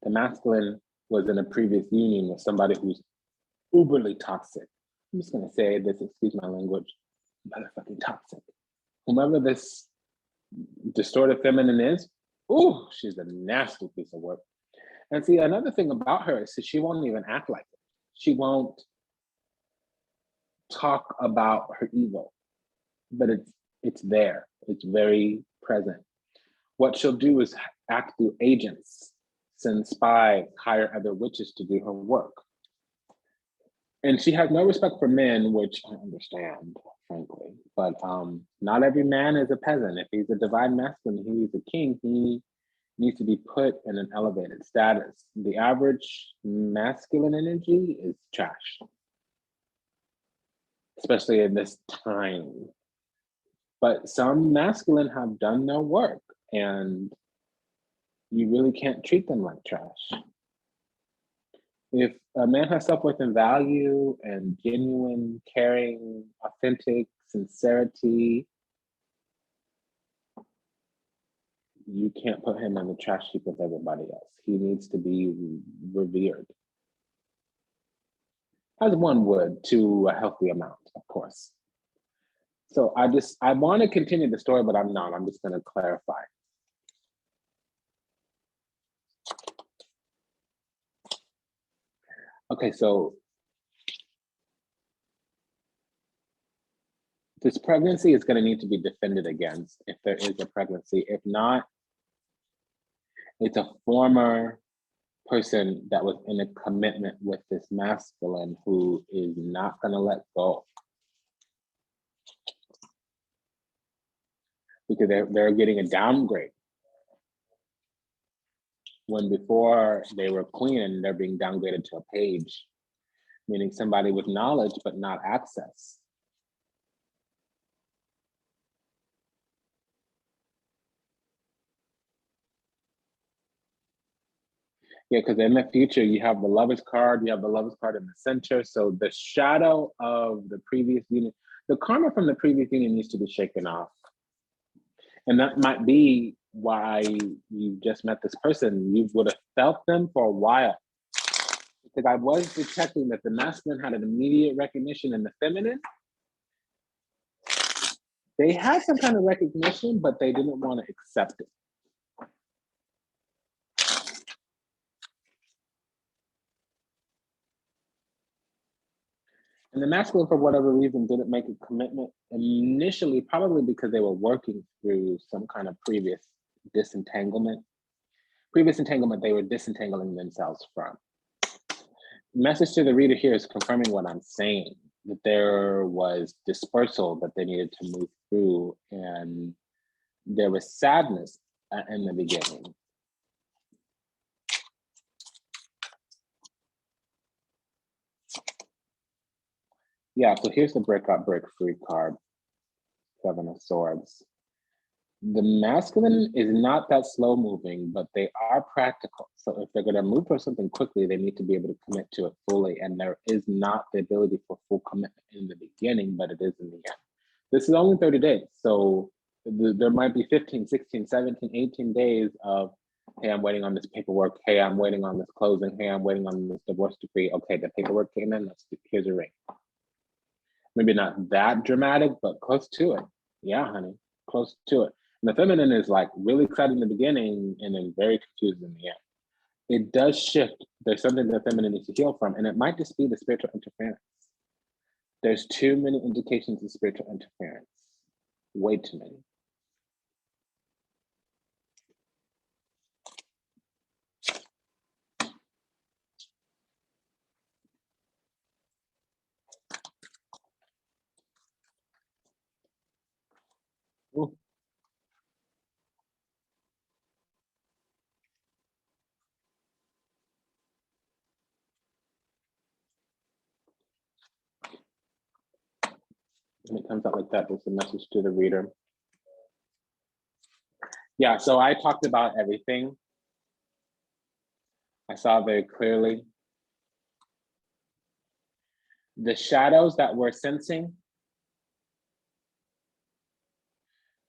The masculine was in a previous union with somebody who's uberly toxic. I'm just gonna say this, excuse my language. motherfucking toxic. Whomever this distorted feminine is, ooh, she's a nasty piece of work. And see, another thing about her is that she won't even act like it. She won't talk about her evil, but it's there. It's very present. What she'll do is act through agents, send spies, hire other witches to do her work. And she has no respect for men, which I understand, frankly. But not every man is a peasant. If he's a divine masculine, he's a king, he needs to be put in an elevated status. The average masculine energy is trash, especially in this time. But some masculine have done their work, and you really can't treat them like trash. If a man has self-worth and value and genuine, caring, authentic sincerity, you can't put him in the trash heap with everybody else. He needs to be revered, as one would, to a healthy amount, of course. So I want to continue the story, but I'm not. I'm just going to clarify. Okay, so this pregnancy is going to need to be defended against if there is a pregnancy. If not, it's a former person that was in a commitment with this masculine who is not going to let go. Because they're getting a downgrade. When before they were queen and they're being downgraded to a page, meaning somebody with knowledge but not access. Yeah, because in the future, you have the Lover's card, you have the Lover's card in the center. So the shadow of the previous union, the karma from the previous union needs to be shaken off. And that might be why you just met this person. You would have felt them for a while. Because I was detecting that the masculine had an immediate recognition in the feminine. They had some kind of recognition, but they didn't want to accept it. And the masculine, for whatever reason, didn't make a commitment initially, probably because they were working through some kind of previous disentanglement. Previous entanglement they were disentangling themselves from. Message to the reader here is confirming what I'm saying, that there was dispersal that they needed to move through, and there was sadness in the beginning. Yeah, so here's the break up, break free card, 7 of Swords. The masculine is not that slow moving, but they are practical. So if they're going to move for something quickly, they need to be able to commit to it fully. And there is not the ability for full commitment in the beginning, but it is in the end. This is only 30 days. So there might be 15, 16, 17, 18 days of, hey, I'm waiting on this paperwork. Hey, I'm waiting on this closing. Hey, I'm waiting on this divorce decree. Okay, the paperwork came in. Here's a ring. Maybe not that dramatic, but close to it. Yeah, honey, close to it. And the feminine is like really excited in the beginning and then very confused in the end. It does shift. There's something the feminine needs to heal from, and it might just be the spiritual interference. There's too many indications of spiritual interference. Way too many. Ooh. When it comes out like that, there's a message to the reader. Yeah, so I talked about everything. I saw very clearly. The shadows that we're sensing,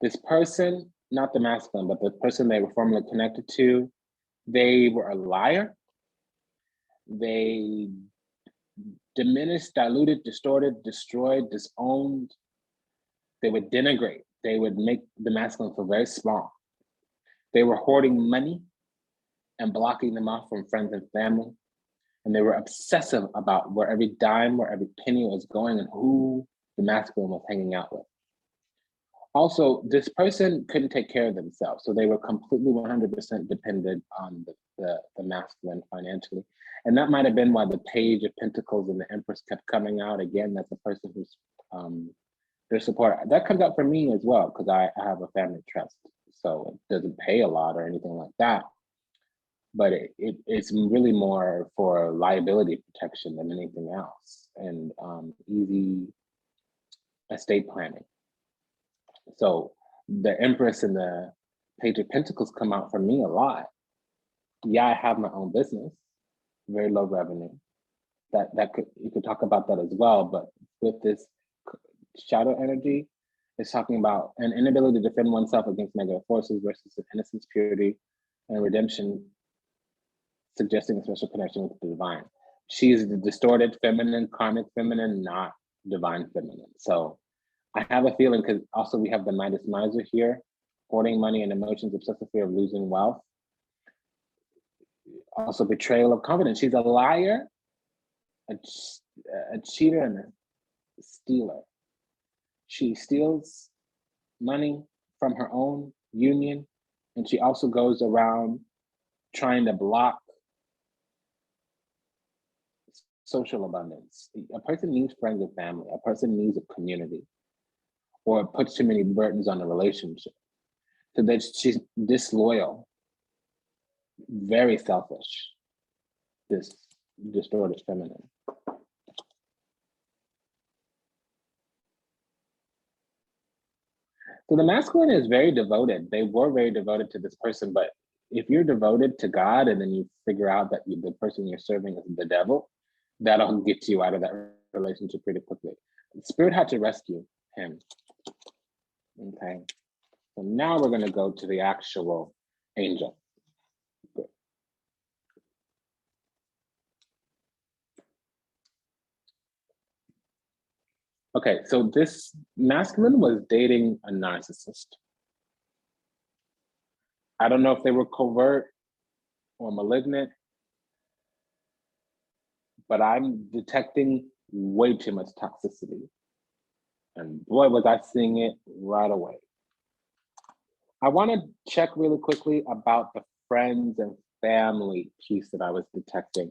this person, not the masculine, but the person they were formerly connected to, they were a liar. They diminished, diluted, distorted, destroyed, disowned They would denigrate. They would make the masculine feel very small. They were hoarding money and blocking them off from friends and family. And they were obsessive about where every dime, where every penny was going, and who the masculine was hanging out with. Also, this person couldn't take care of themselves. So they were completely 100% dependent on the masculine financially. And that might have been why the Page of Pentacles and the Empress kept coming out. Again, that's a person who's their support. That comes out for me as well, because I have a family trust. So it doesn't pay a lot or anything like that. But it's really more for liability protection than anything else, and easy estate planning. So the Empress and the Page of Pentacles come out for me a lot. Yeah, I have my own business, very low revenue. You could talk about that as well, but with this shadow energy, it's talking about an inability to defend oneself against negative forces versus an innocence, purity, and redemption, suggesting a special connection with the divine. She's the distorted feminine, karmic feminine, not divine feminine. So I have a feeling, because also we have the Midas Miser here, hoarding money and emotions, obsessive fear of losing wealth. Also betrayal of confidence. She's a liar, a cheater, and a stealer. She steals money from her own union, and she also goes around trying to block social abundance. A person needs friends and family. A person needs a community, or it puts too many burdens on the relationship. So that she's disloyal, very selfish, this distorted feminine. So the masculine is very devoted. They were very devoted to this person, but if you're devoted to God and then you figure out that the person you're serving is the devil, that'll get you out of that relationship pretty quickly. Spirit had to rescue him. Okay, so now we're going to go to the actual angel. Good. Okay, so this masculine was dating a narcissist. I don't know if they were covert or malignant, but I'm detecting way too much toxicity. And boy, was I seeing it right away. I want to check really quickly about the friends and family piece that I was detecting.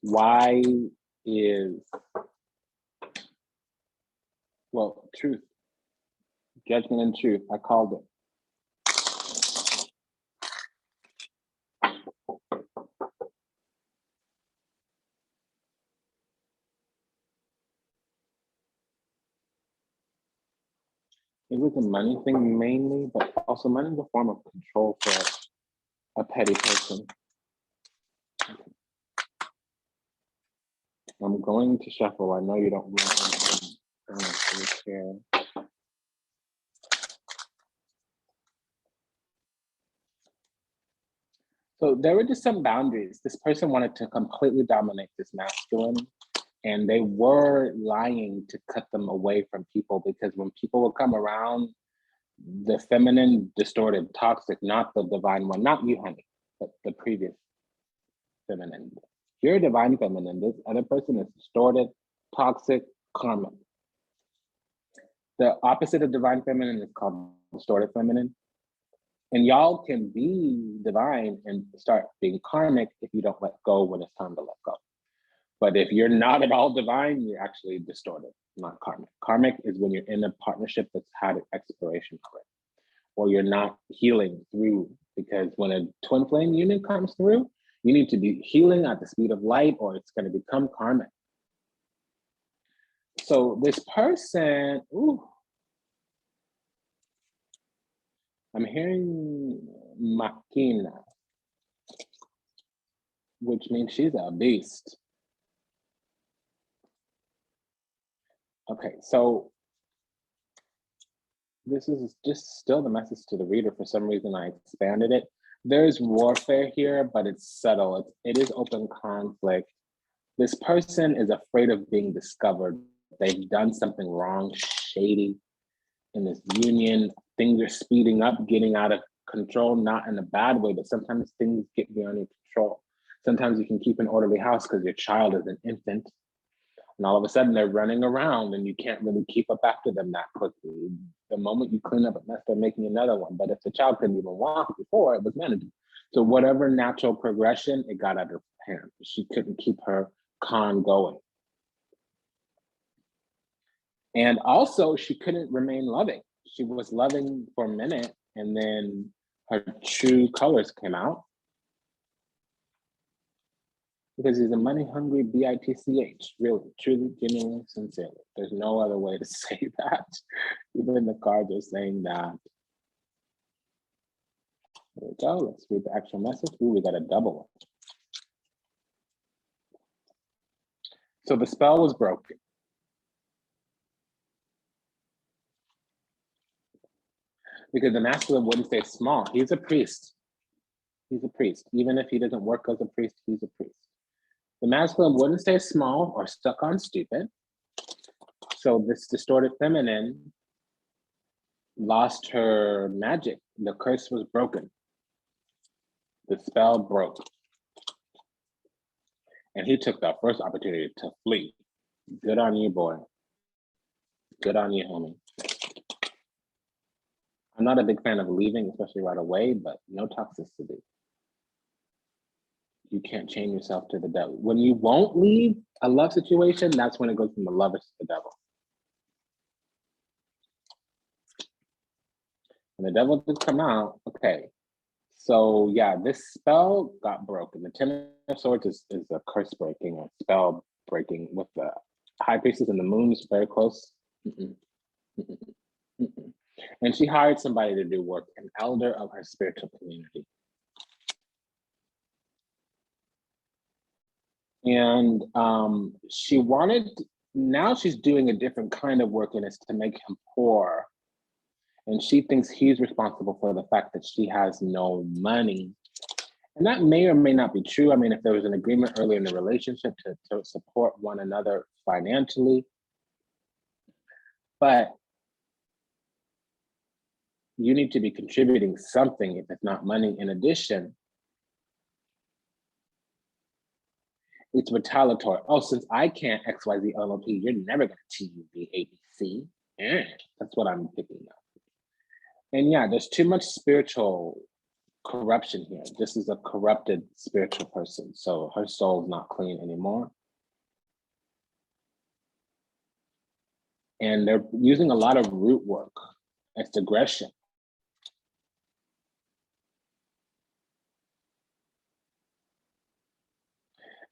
Why is, well, truth, judgment and truth, I called it. It was a money thing mainly, but also money is a form of control for a petty person. I'm going to shuffle. I know you don't want to share. So there were just some boundaries. This person wanted to completely dominate this masculine, and they were lying to cut them away from people, because when people would come around, the feminine, distorted, toxic, not the divine one, not you, honey, but the previous feminine. You're divine feminine. This other person is distorted, toxic, karmic. The opposite of divine feminine is called distorted feminine. And y'all can be divine and start being karmic if you don't let go when it's time to let go. But if you're not at all divine, you're actually distorted, not karmic. Karmic is when you're in a partnership that's had an expiration already, or you're not healing through, because when a twin flame union comes through, you need to be healing at the speed of light, or it's going to become karmic. So this person, I'm hearing Makina, which means she's a beast. Okay, so this is just still the message to the reader. For some reason, I expanded it. There's warfare here, but it's subtle. It is open conflict. This person is afraid of being discovered. They've done something wrong, shady. in this union. Things are speeding up, getting out of control, not in a bad way, but sometimes things get beyond your control. Sometimes you can keep an orderly house because your child is an infant, and all of a sudden they're running around and you can't really keep up after them that quickly. The moment you clean up a mess, they're making another one. But if the child couldn't even walk before, it was manageable. So whatever natural progression, it got out of hand. She couldn't keep her con going. And also she couldn't remain loving. She was loving for a minute and then her true colors came out. Because he's a money-hungry bitch, really, truly, genuinely, sincerely. There's no other way to say that. Even the cards are saying that. There we go. Let's read the actual message. Ooh, we got a double. So the spell was broken. Because the masculine wouldn't stay small. He's a priest. He's a priest. Even if he doesn't work as a priest, he's a priest. The masculine wouldn't stay small or stuck on stupid. So this distorted feminine lost her magic. The curse was broken. The spell broke. And he took that first opportunity to flee. Good on you, boy. Good on you, homie. I'm not a big fan of leaving, especially right away, but no toxicity. You can't chain yourself to the devil. When you won't leave a love situation, that's when it goes from the lover to the devil. And the devil did come out, okay. So yeah, this spell got broken. The Ten of Swords is a curse breaking or spell breaking with the High Priestess and the Moon is very close. And she hired somebody to do work, an elder of her spiritual community. And she wanted, now she's doing a different kind of work, and it's to make him poor. And she thinks he's responsible for the fact that she has no money. And that may or may not be true. I mean, if there was an agreement early in the relationship to support one another financially, but you need to be contributing something if it's not money. In addition, it's retaliatory. Oh, since I can't XYZ LLP, you're never going to TUB ABC. That's what I'm picking up. And yeah, there's too much spiritual corruption here. This is a corrupted spiritual person. So her soul's not clean anymore. And they're using a lot of root work. It's aggression.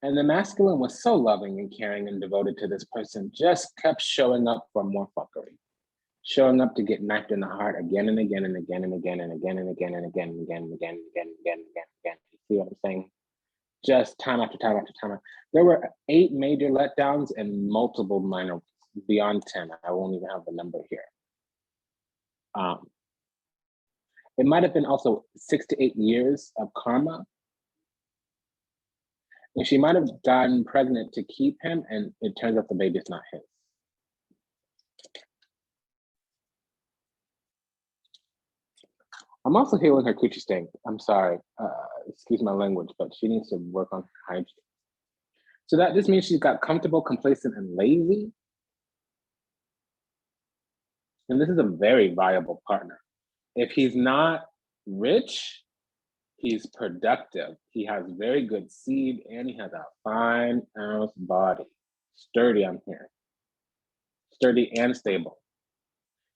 And the masculine was so loving and caring and devoted to this person, just kept showing up for more fuckery. Showing up to get knifed in the heart again and again and again and again and again and again and again and again and again and again and again and again. You see what I'm saying? Just time after time after time. There were 8 major letdowns and multiple minor ones, beyond 10. I won't even have the number here. It might have been also 6 to 8 years of karma. And she might have gotten pregnant to keep him, and it turns out the baby's not his. I'm also healing her coochie stink. I'm sorry, excuse my language, but she needs to work on hygiene. So that this means she's got comfortable, complacent, and lazy. And this is a very viable partner. If he's not rich, he's productive. He has very good seed, and he has a fine ass body. Sturdy, I'm hearing. Sturdy and stable.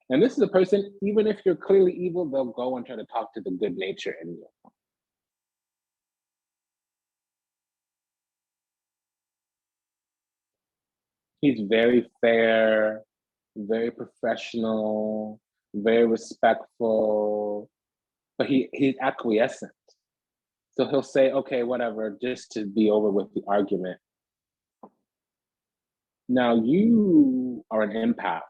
And this is a person, even if you're clearly evil, they'll go and try to talk to the good nature in you. He's very fair, very professional, very respectful, but he's acquiescent. So he'll say, okay, whatever, just to be over with the argument. Now you are an empath.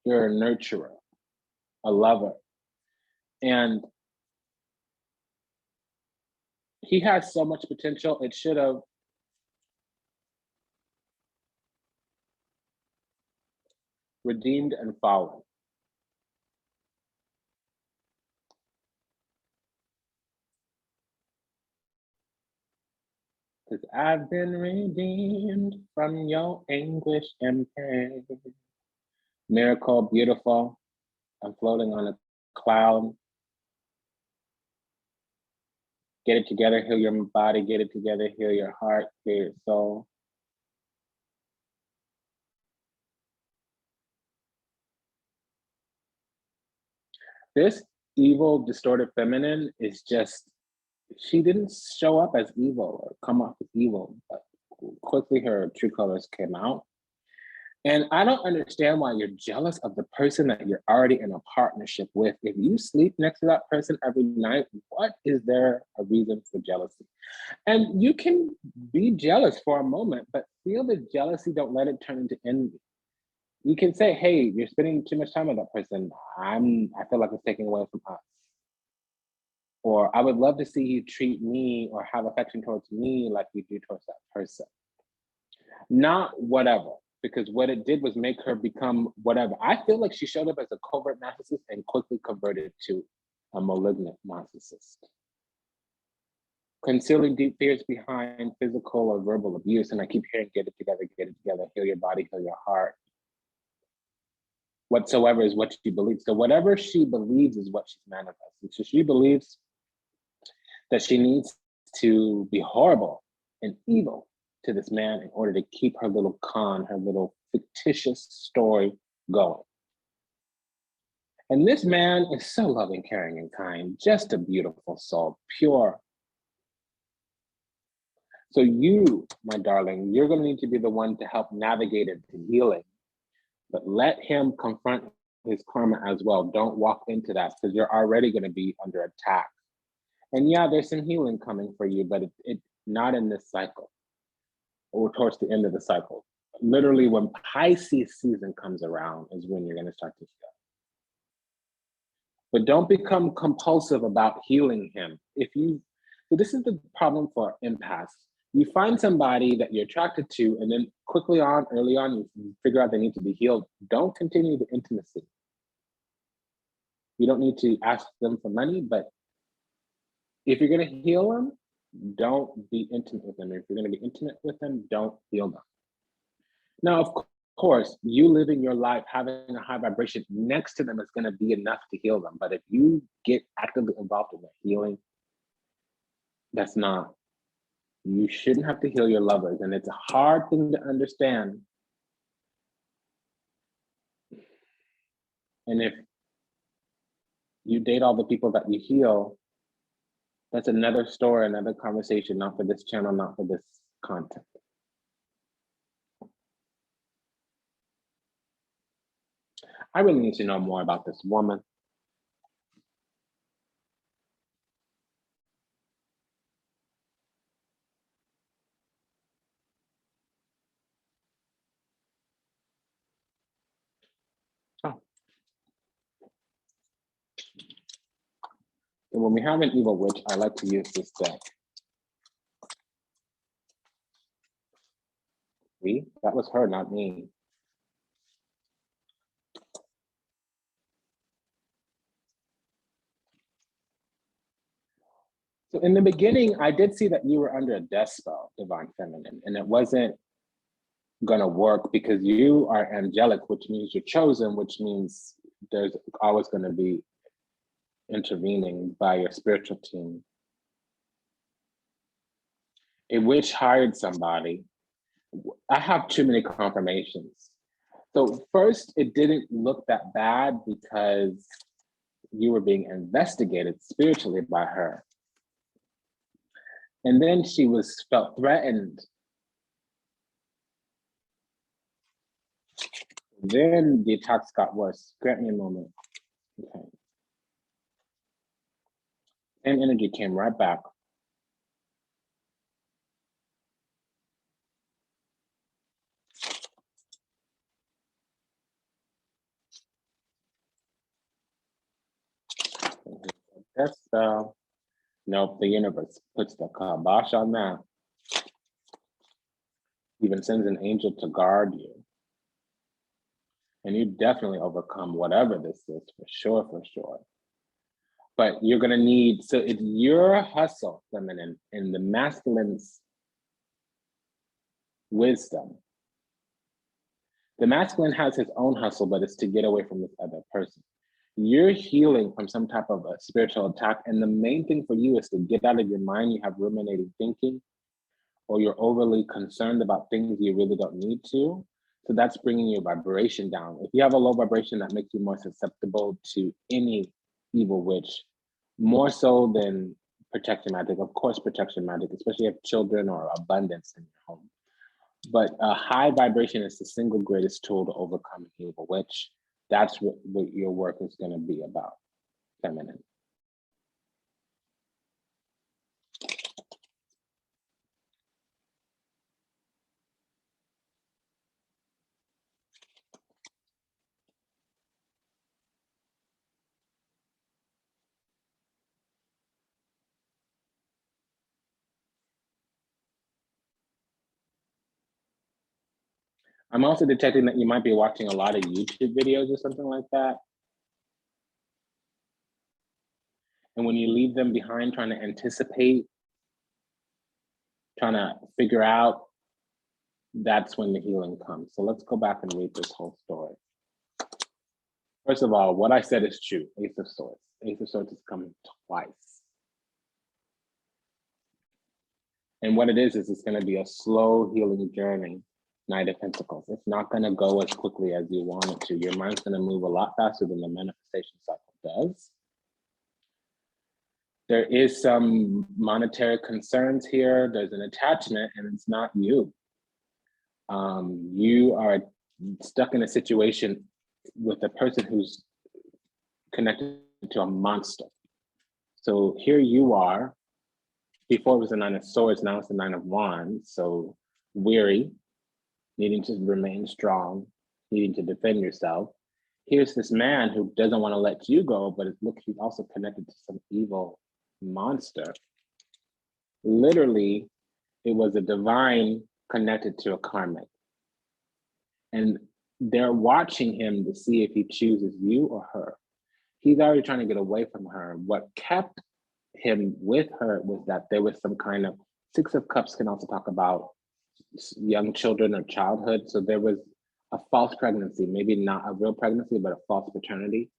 You're a nurturer, a lover. And he has so much potential, it should have redeemed and fallen. 'cause I've been redeemed from your anguish and pain. Miracle, beautiful. I'm floating on a cloud. Get it together, heal your body, get it together, heal your heart, heal your soul. This evil, distorted feminine is just, she didn't show up as evil or come off as evil, but quickly her true colors came out. And I don't understand why you're jealous of the person that you're already in a partnership with. If you sleep next to that person every night, what is there a reason for jealousy? And you can be jealous for a moment, but feel the jealousy, don't let it turn into envy. You can say, hey, you're spending too much time with that person. I feel like it's taking away from us. Or I would love to see you treat me or have affection towards me like you do towards that person. Not whatever, because what it did was make her become whatever. I feel like she showed up as a covert narcissist and quickly converted to a malignant narcissist, concealing deep fears behind physical or verbal abuse. And I keep hearing, get it together, heal your body, heal your heart. Whatsoever is what she believes. So whatever she believes is what she's manifesting. So she believes that she needs to be horrible and evil to this man in order to keep her little con, her little fictitious story going. And this man is so loving, caring, and kind, just a beautiful soul, pure. So you, my darling, you're going to need to be the one to help navigate it to healing, but let him confront his karma as well. Don't walk into that because you're already going to be under attack. And yeah, there's some healing coming for you, but it not in this cycle or towards the end of the cycle. Literally, when Pisces season comes around is when you're going to start to heal. But don't become compulsive about healing him. So this is the problem for empaths. You find somebody that you're attracted to, and then early on, you figure out they need to be healed. Don't continue the intimacy. You don't need to ask them for money, but if you're going to heal them, don't be intimate with them. If you're going to be intimate with them, don't heal them. Now, of course, you living your life, having a high vibration next to them is going to be enough to heal them. But if you get actively involved in the healing, you shouldn't have to heal your lovers. And it's a hard thing to understand. And if you date all the people that you heal, that's another story, another conversation, not for this channel, not for this content. I really need to know more about this woman. Oh. And when we have an evil witch, I like to use this deck. See, that was her, not me. So in the beginning, I did see that you were under a death spell, Divine Feminine, and it wasn't gonna work because you are angelic, which means you're chosen, which means there's always gonna be intervening by your spiritual team. A witch hired somebody. I have too many confirmations. So first, it didn't look that bad because you were being investigated spiritually by her. And then she felt threatened. Then the attacks got worse. Grant me a moment. Okay. And energy came right back. Death spell. Nope, the universe puts the kibosh on that. Even sends an angel to guard you. And you definitely overcome whatever this is, for sure. But you're gonna need, so it's your hustle, feminine, and the masculines wisdom. The masculine has his own hustle, but it's to get away from this other person. You're healing from some type of a spiritual attack. And the main thing for you is to get out of your mind. You have ruminating thinking, or you're overly concerned about things you really don't need to. So that's bringing your vibration down. If you have a low vibration, that makes you more susceptible to any evil witch, more so than protection magic. Of course, protection magic, especially if you have children or abundance in your home. But a high vibration is the single greatest tool to overcome an evil witch. That's what your work is going to be about, feminine. I'm also detecting that you might be watching a lot of YouTube videos or something like that. And when you leave them behind, trying to anticipate, trying to figure out, that's when the healing comes. So let's go back and read this whole story. First of all, what I said is true. Ace of Swords. Ace of Swords is coming twice. And what it is it's going to be a slow healing journey. Knight of Pentacles. It's not going to go as quickly as you want it to. Your mind's going to move a lot faster than the manifestation cycle does. There is some monetary concerns here. There's an attachment, and it's not you. You are stuck in a situation with a person who's connected to a monster. So here you are. Before it was the Nine of Swords, now it's the Nine of Wands. So weary, needing to remain strong, needing to defend yourself. Here's this man who doesn't want to let you go, but look, he's also connected to some evil monster. Literally, it was a divine connected to a karmic. And they're watching him to see if he chooses you or her. He's already trying to get away from her. What kept him with her was that there was some kind of, Six of Cups can also talk about young children or childhood. So there was a false pregnancy, maybe not a real pregnancy, but a false paternity.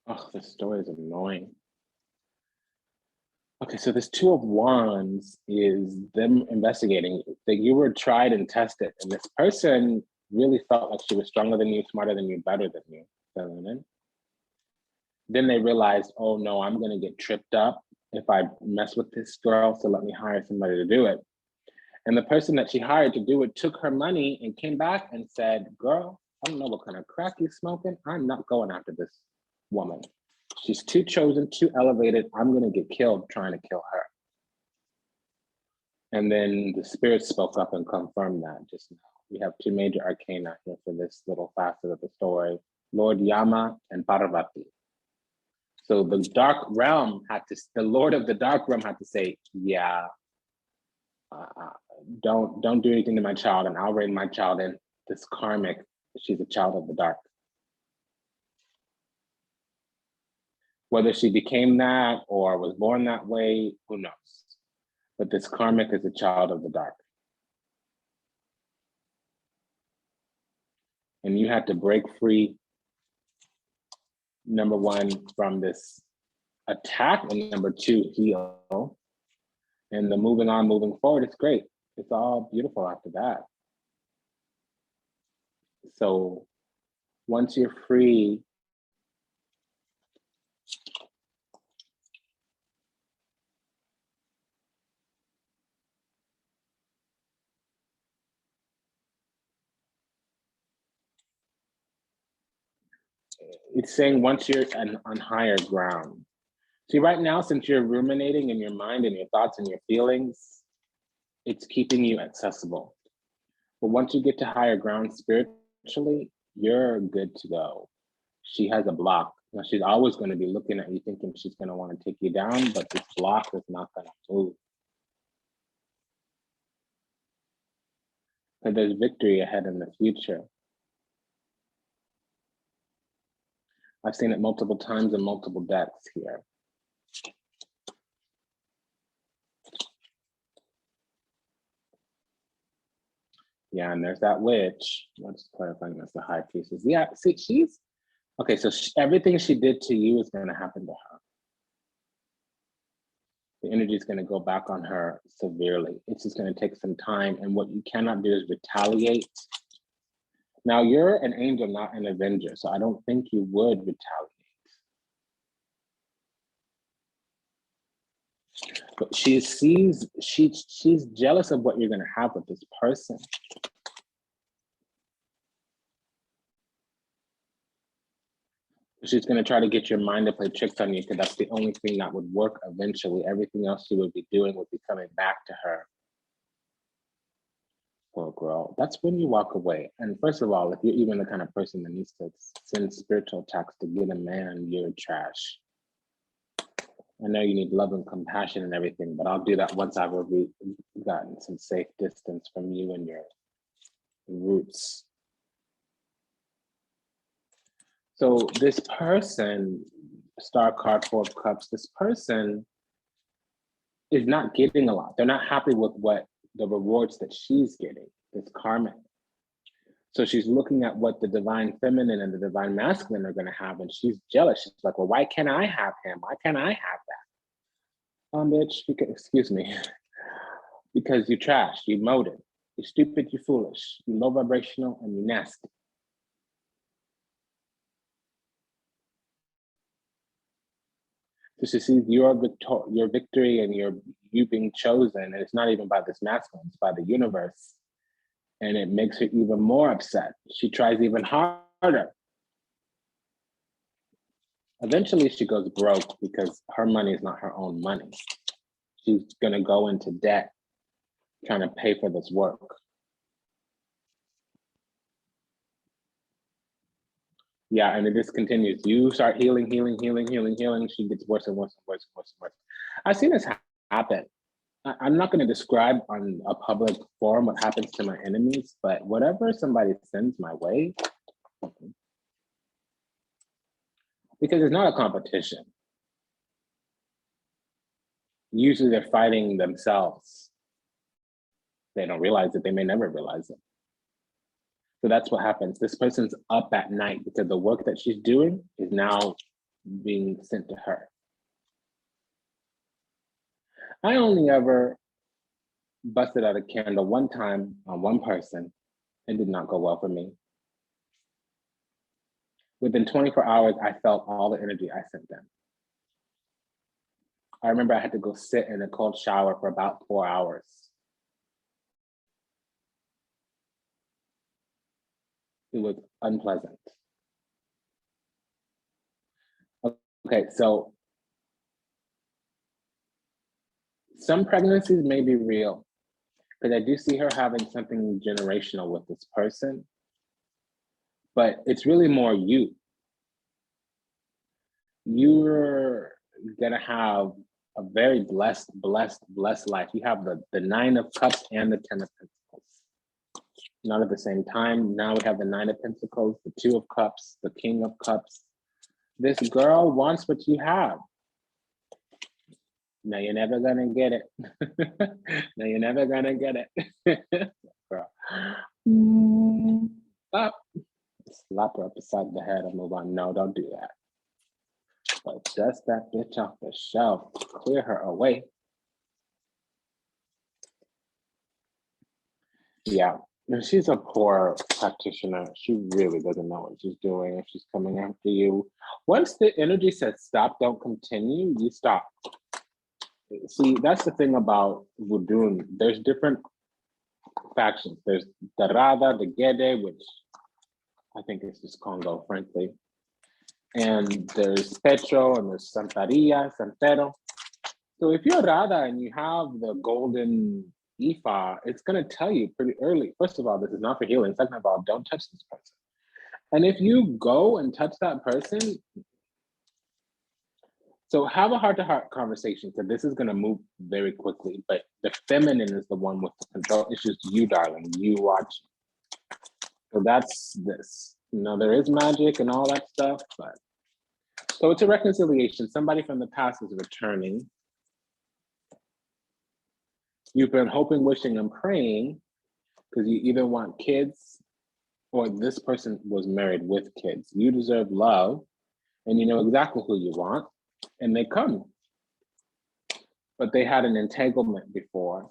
Oh, this story is annoying. Okay, so this Two of Wands is them investigating that you were tried and tested, and this person really felt like she was stronger than you, smarter than you, better than you, feminine. Then they realized, oh no, I'm gonna get tripped up if I mess with this girl, so let me hire somebody to do it. And the person that she hired to do it took her money and came back and said, girl, I don't know what kind of crack you're smoking. I'm not going after this woman. She's too chosen, too elevated. I'm going to get killed trying to kill her. And then the spirits spoke up and confirmed that just now. We have two major arcana here for this little facet of the story, Lord Yama and Parvati. So the dark realm the Lord of the dark realm had to say, yeah, don't do anything to my child, and I'll rein my child in. This karmic, she's a child of the dark. Whether she became that or was born that way, who knows? But this karmic is a child of the dark. And you had to break free, number one, from this attack, and number two, heal. And the moving on, moving forward, it's great. It's all beautiful after that. So once you're free, it's saying once you're on higher ground. See, right now, since you're ruminating in your mind and your thoughts and your feelings, it's keeping you accessible. But once you get to higher ground spiritually, you're good to go. She has a block. Now, she's always going to be looking at you thinking she's going to want to take you down, but this block is not going to move. But there's victory ahead in the future. I've seen it multiple times in multiple decks here. Yeah, and there's that witch. Let's clarify that's the high priestess. Yeah, see, she's okay. So everything she did to you is going to happen to her. The energy is going to go back on her severely. It's just going to take some time. And what you cannot do is retaliate. Now, you're an angel, not an avenger. So I don't think you would retaliate. But she's jealous of what you're going to have with this person. She's going to try to get your mind to play tricks on you because that's the only thing that would work eventually. Everything else she would be doing would be coming back to her. Poor girl. That's when you walk away. And first of all, if you're even the kind of person that needs to send spiritual attacks to get a man, you're trash. I know you need love and compassion and everything, but I'll do that once I've gotten some safe distance from you and your roots. So this person, Star card, 4 of Cups, this person is not getting a lot. They're not happy with what the rewards that she's getting, this karmic. So she's looking at what the divine feminine and the divine masculine are going to have, and she's jealous. She's like, well, why can't I have him? Why can't I have that? Bitch, excuse me. Because you trash, you motive, you're stupid, you're foolish, you're low vibrational, and you're nasty. So she sees your victory and you being chosen, and it's not even by this masculine, it's by the universe. And it makes her even more upset. She tries even harder. Eventually she goes broke because her money is not her own money. She's gonna go into debt trying to pay for this work. Yeah, and it just continues. You start healing. She gets worse and worse and worse and worse and worse. I've seen this happen. I'm not going to describe on a public forum what happens to my enemies, but whatever somebody sends my way, because it's not a competition. Usually they're fighting themselves. They don't realize it. They may never realize it. So that's what happens. This person's up at night because the work that she's doing is now being sent to her. I only ever busted out a candle one time on one person. It did not go well for me. Within 24 hours, I felt all the energy I sent them. I remember I had to go sit in a cold shower for about 4 hours. It was unpleasant. Okay, so some pregnancies may be real, because I do see her having something generational with this person, but it's really more you. You're gonna have a very blessed life. You have the 9 of Cups and the 10 of Pentacles. Not at the same time. Now we have the 9 of Pentacles, the 2 of Cups, the King of Cups. This girl wants what you have. No, you're never gonna get it. No, you're never gonna get it. Girl. Stop. Slap her up beside the head and move on. No, don't do that. But dust that bitch off the shelf. Clear her away. Yeah, she's a poor practitioner. She really doesn't know what she's doing if she's coming after you. Once the energy says stop, don't continue, you stop. See, that's the thing about Vodoun. There's different factions. There's the Rada, the Gede, which I think is just Congo, frankly. And there's Petro, and there's Santaria, Santero. So if you're Rada and you have the golden Ifa, it's going to tell you pretty early. First of all, this is not for healing. Second of all, don't touch this person. And if you go and touch that person, So have a heart-to-heart conversation, because this is going to move very quickly. But the feminine is the one with the control issues. You, darling, you watch. So that's this. There is magic and all that stuff, but so it's a reconciliation. Somebody from the past is returning. You've been hoping, wishing, and praying because you either want kids or this person was married with kids. You deserve love and you know exactly who you want, and they come. But they had an entanglement before,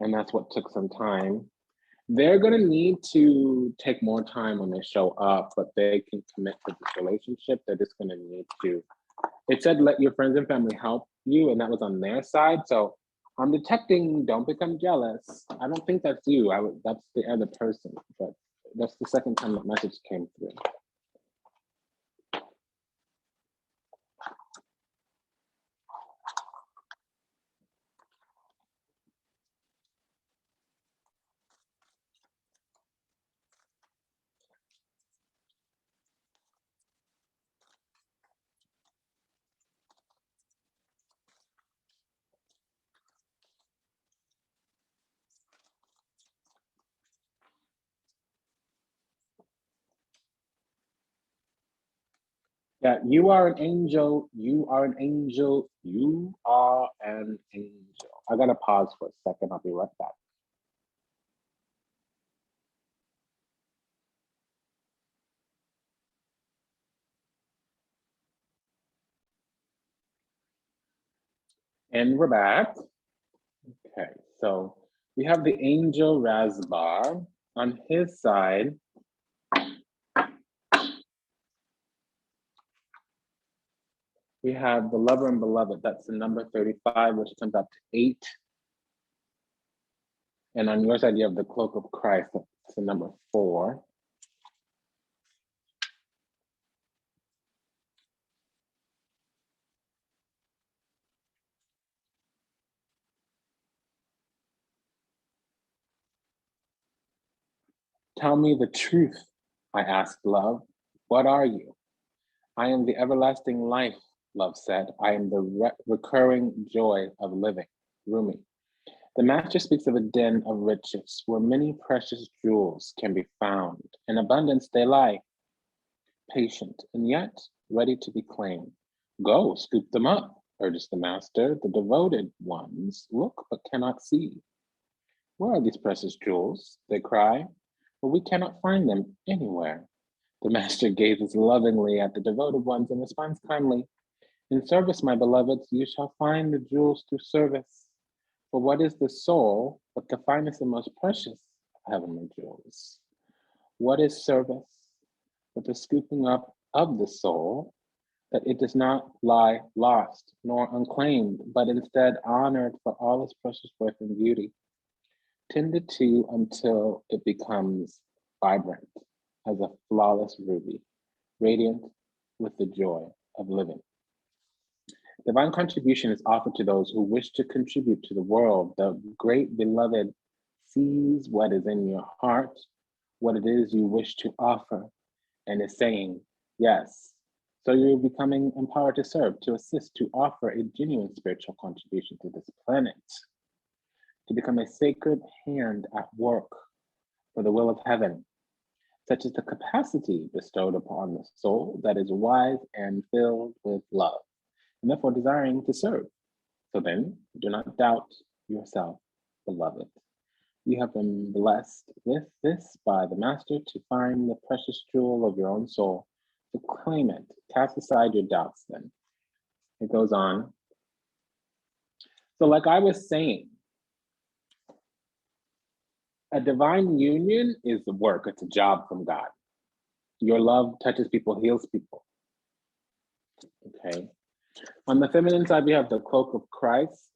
and that's what took some time. They're going to need to take more time when they show up, but they can commit to this relationship. They're just going to need to. It said, let your friends and family help you, and that was on their side. So I'm detecting, don't become jealous. I don't think that's you. That's the other person, but that's the second time that message came through. Yeah, you are an angel. You are an angel. You are an angel. I gotta pause for a second. I'll be right back. And we're back. Okay, so we have the angel Razbar. On his side, we have the lover and beloved. That's the number 35, which comes up to 8. And on your side, you have the cloak of Christ. That's the number 4. Tell me the truth, I asked love. What are you? I am the everlasting life, love said. I am the recurring joy of living. Rumi. The master speaks of a den of riches where many precious jewels can be found. In abundance they lie, patient and yet ready to be claimed. Go, scoop them up, urges the master. The devoted ones look but cannot see. Where are these precious jewels? They cry, but we cannot find them anywhere. The master gazes lovingly at the devoted ones and responds kindly, in service, my beloveds, you shall find the jewels through service. For what is the soul but the finest and most precious heavenly jewels? What is service but the scooping up of the soul, that it does not lie lost nor unclaimed, but instead honored for all its precious worth and beauty, tended to until it becomes vibrant as a flawless ruby, radiant with the joy of living. Divine contribution is offered to those who wish to contribute to the world. The great beloved sees what is in your heart, what it is you wish to offer, and is saying, yes. So you're becoming empowered to serve, to assist, to offer a genuine spiritual contribution to this planet, to become a sacred hand at work for the will of heaven, such as the capacity bestowed upon the soul that is wise and filled with love, and therefore desiring to serve. So then, do not doubt yourself, beloved. You have been blessed with this by the Master to find the precious jewel of your own soul, to claim it. Cast aside your doubts then. It goes on. So like I was saying, a divine union is the work, it's a job from God. Your love touches people, heals people. Okay. On the feminine side, we have the cloak of Christ.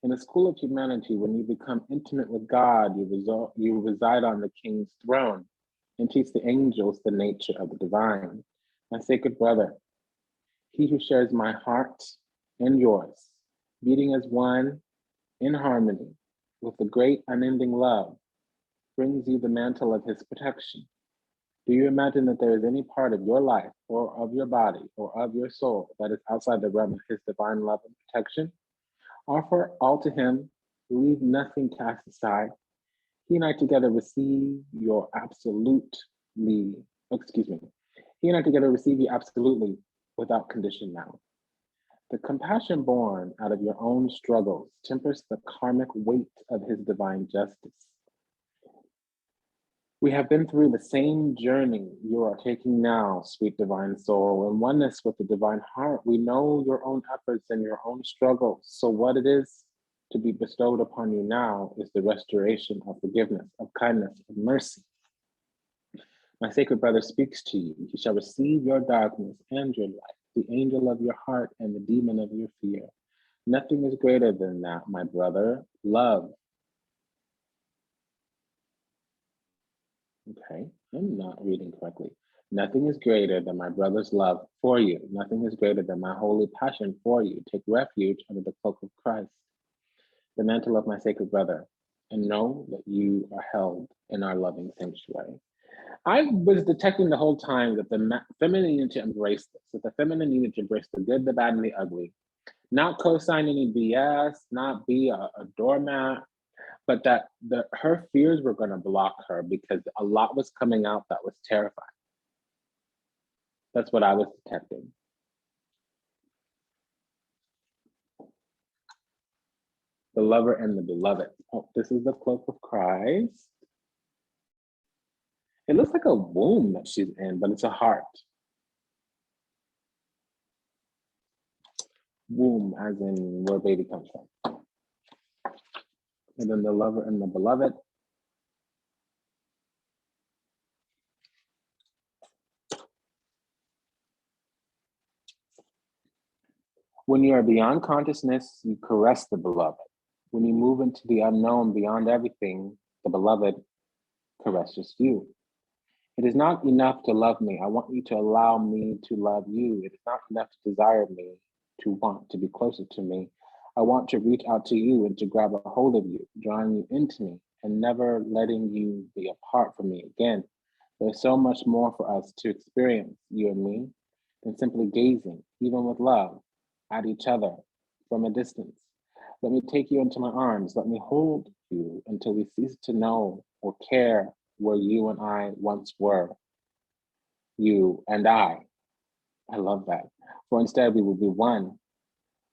In the school of humanity, when you become intimate with God, you reside on the king's throne and teach the angels the nature of the divine. My sacred brother, he who shares my heart and yours, beating as one in harmony with the great unending love, brings you the mantle of his protection. Do you imagine that there is any part of your life or of your body or of your soul that is outside the realm of his divine love and protection? Offer all to him, leave nothing cast aside. He and I together receive your He and I together receive you absolutely without condition now. The compassion born out of your own struggles tempers the karmic weight of his divine justice. We have been through the same journey you are taking now, sweet divine soul. In oneness with the divine heart, we know your own efforts and your own struggles. So what it is to be bestowed upon you now is the restoration of forgiveness, of kindness, of mercy. My sacred brother speaks to you. He shall receive your darkness and your light, the angel of your heart and the demon of your fear. Nothing is greater than that, my brother. Love. Okay, I'm not reading correctly. Nothing is greater than my brother's love for you. Nothing is greater than my holy passion for you. Take refuge under the cloak of Christ, the mantle of my sacred brother, and know that you are held in our loving sanctuary. I was detecting the whole time that the feminine needed to embrace this, that the feminine needed to embrace the good, the bad, and the ugly. Not co-sign any BS, not be a doormat, but that her fears were going to block her because a lot was coming out that was terrifying. That's what I was detecting. The lover and the beloved. Oh, this is the cloak of Christ. It looks like a womb that she's in, but it's a heart. Womb, as in where baby comes from. And then the lover and the beloved. When you are beyond consciousness, you caress the beloved. When you move into the unknown beyond everything, the beloved caresses you. It is not enough to love me. I want you to allow me to love you. It is not enough to desire me, to want to be closer to me. I want to reach out to you and to grab a hold of you, drawing you into me and never letting you be apart from me again. There's so much more for us to experience, you and me, than simply gazing, even with love, at each other from a distance. Let me take you into my arms. Let me hold you until we cease to know or care where you and I once were. You and I love that. For instead, we will be one.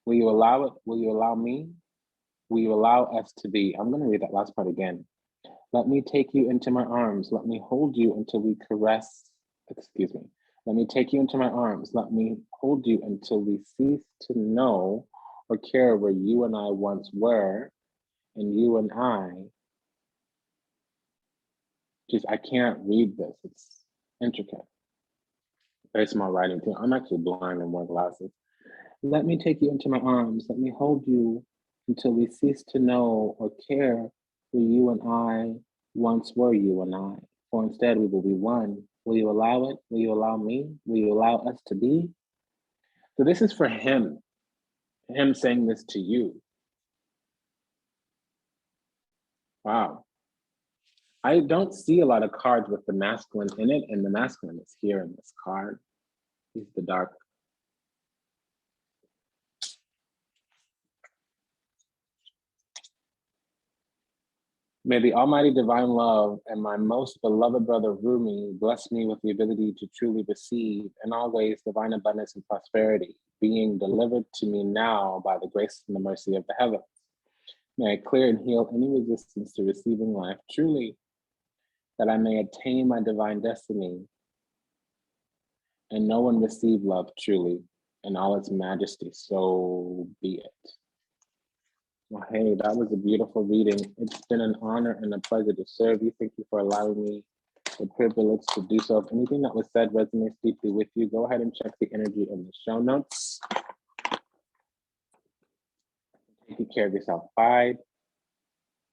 Will you allow it? Will you allow me? Will you allow us to be? I'm going to read that last part again. Let me take you into my arms. Let me hold you until we Let me take you into my arms. Let me hold you until we cease to know or care where you and I once were. And you and I can't read this. It's intricate. Very small writing too. I'm actually blind and wear glasses. Let me take you into my arms. Let me hold you until we cease to know or care where you and I once were, you and I. For instead, we will be one. Will you allow it? Will you allow me? Will you allow us to be? So this is for him saying this to you. Wow. I don't see a lot of cards with the masculine in it, and the masculine is here in this card. He's the dark. May the almighty divine love and my most beloved brother Rumi bless me with the ability to truly receive in all ways divine abundance and prosperity, being delivered to me now by the grace and the mercy of the heavens. May I clear and heal any resistance to receiving life truly, that I may attain my divine destiny and know and receive love truly in all its majesty. So be it. Well, hey, that was a beautiful reading. It's been an honor and a pleasure to serve you. Thank you for allowing me the privilege to do so. If anything that was said resonates deeply with you, go ahead and check the energy in the show notes. Take care of yourself. Bye.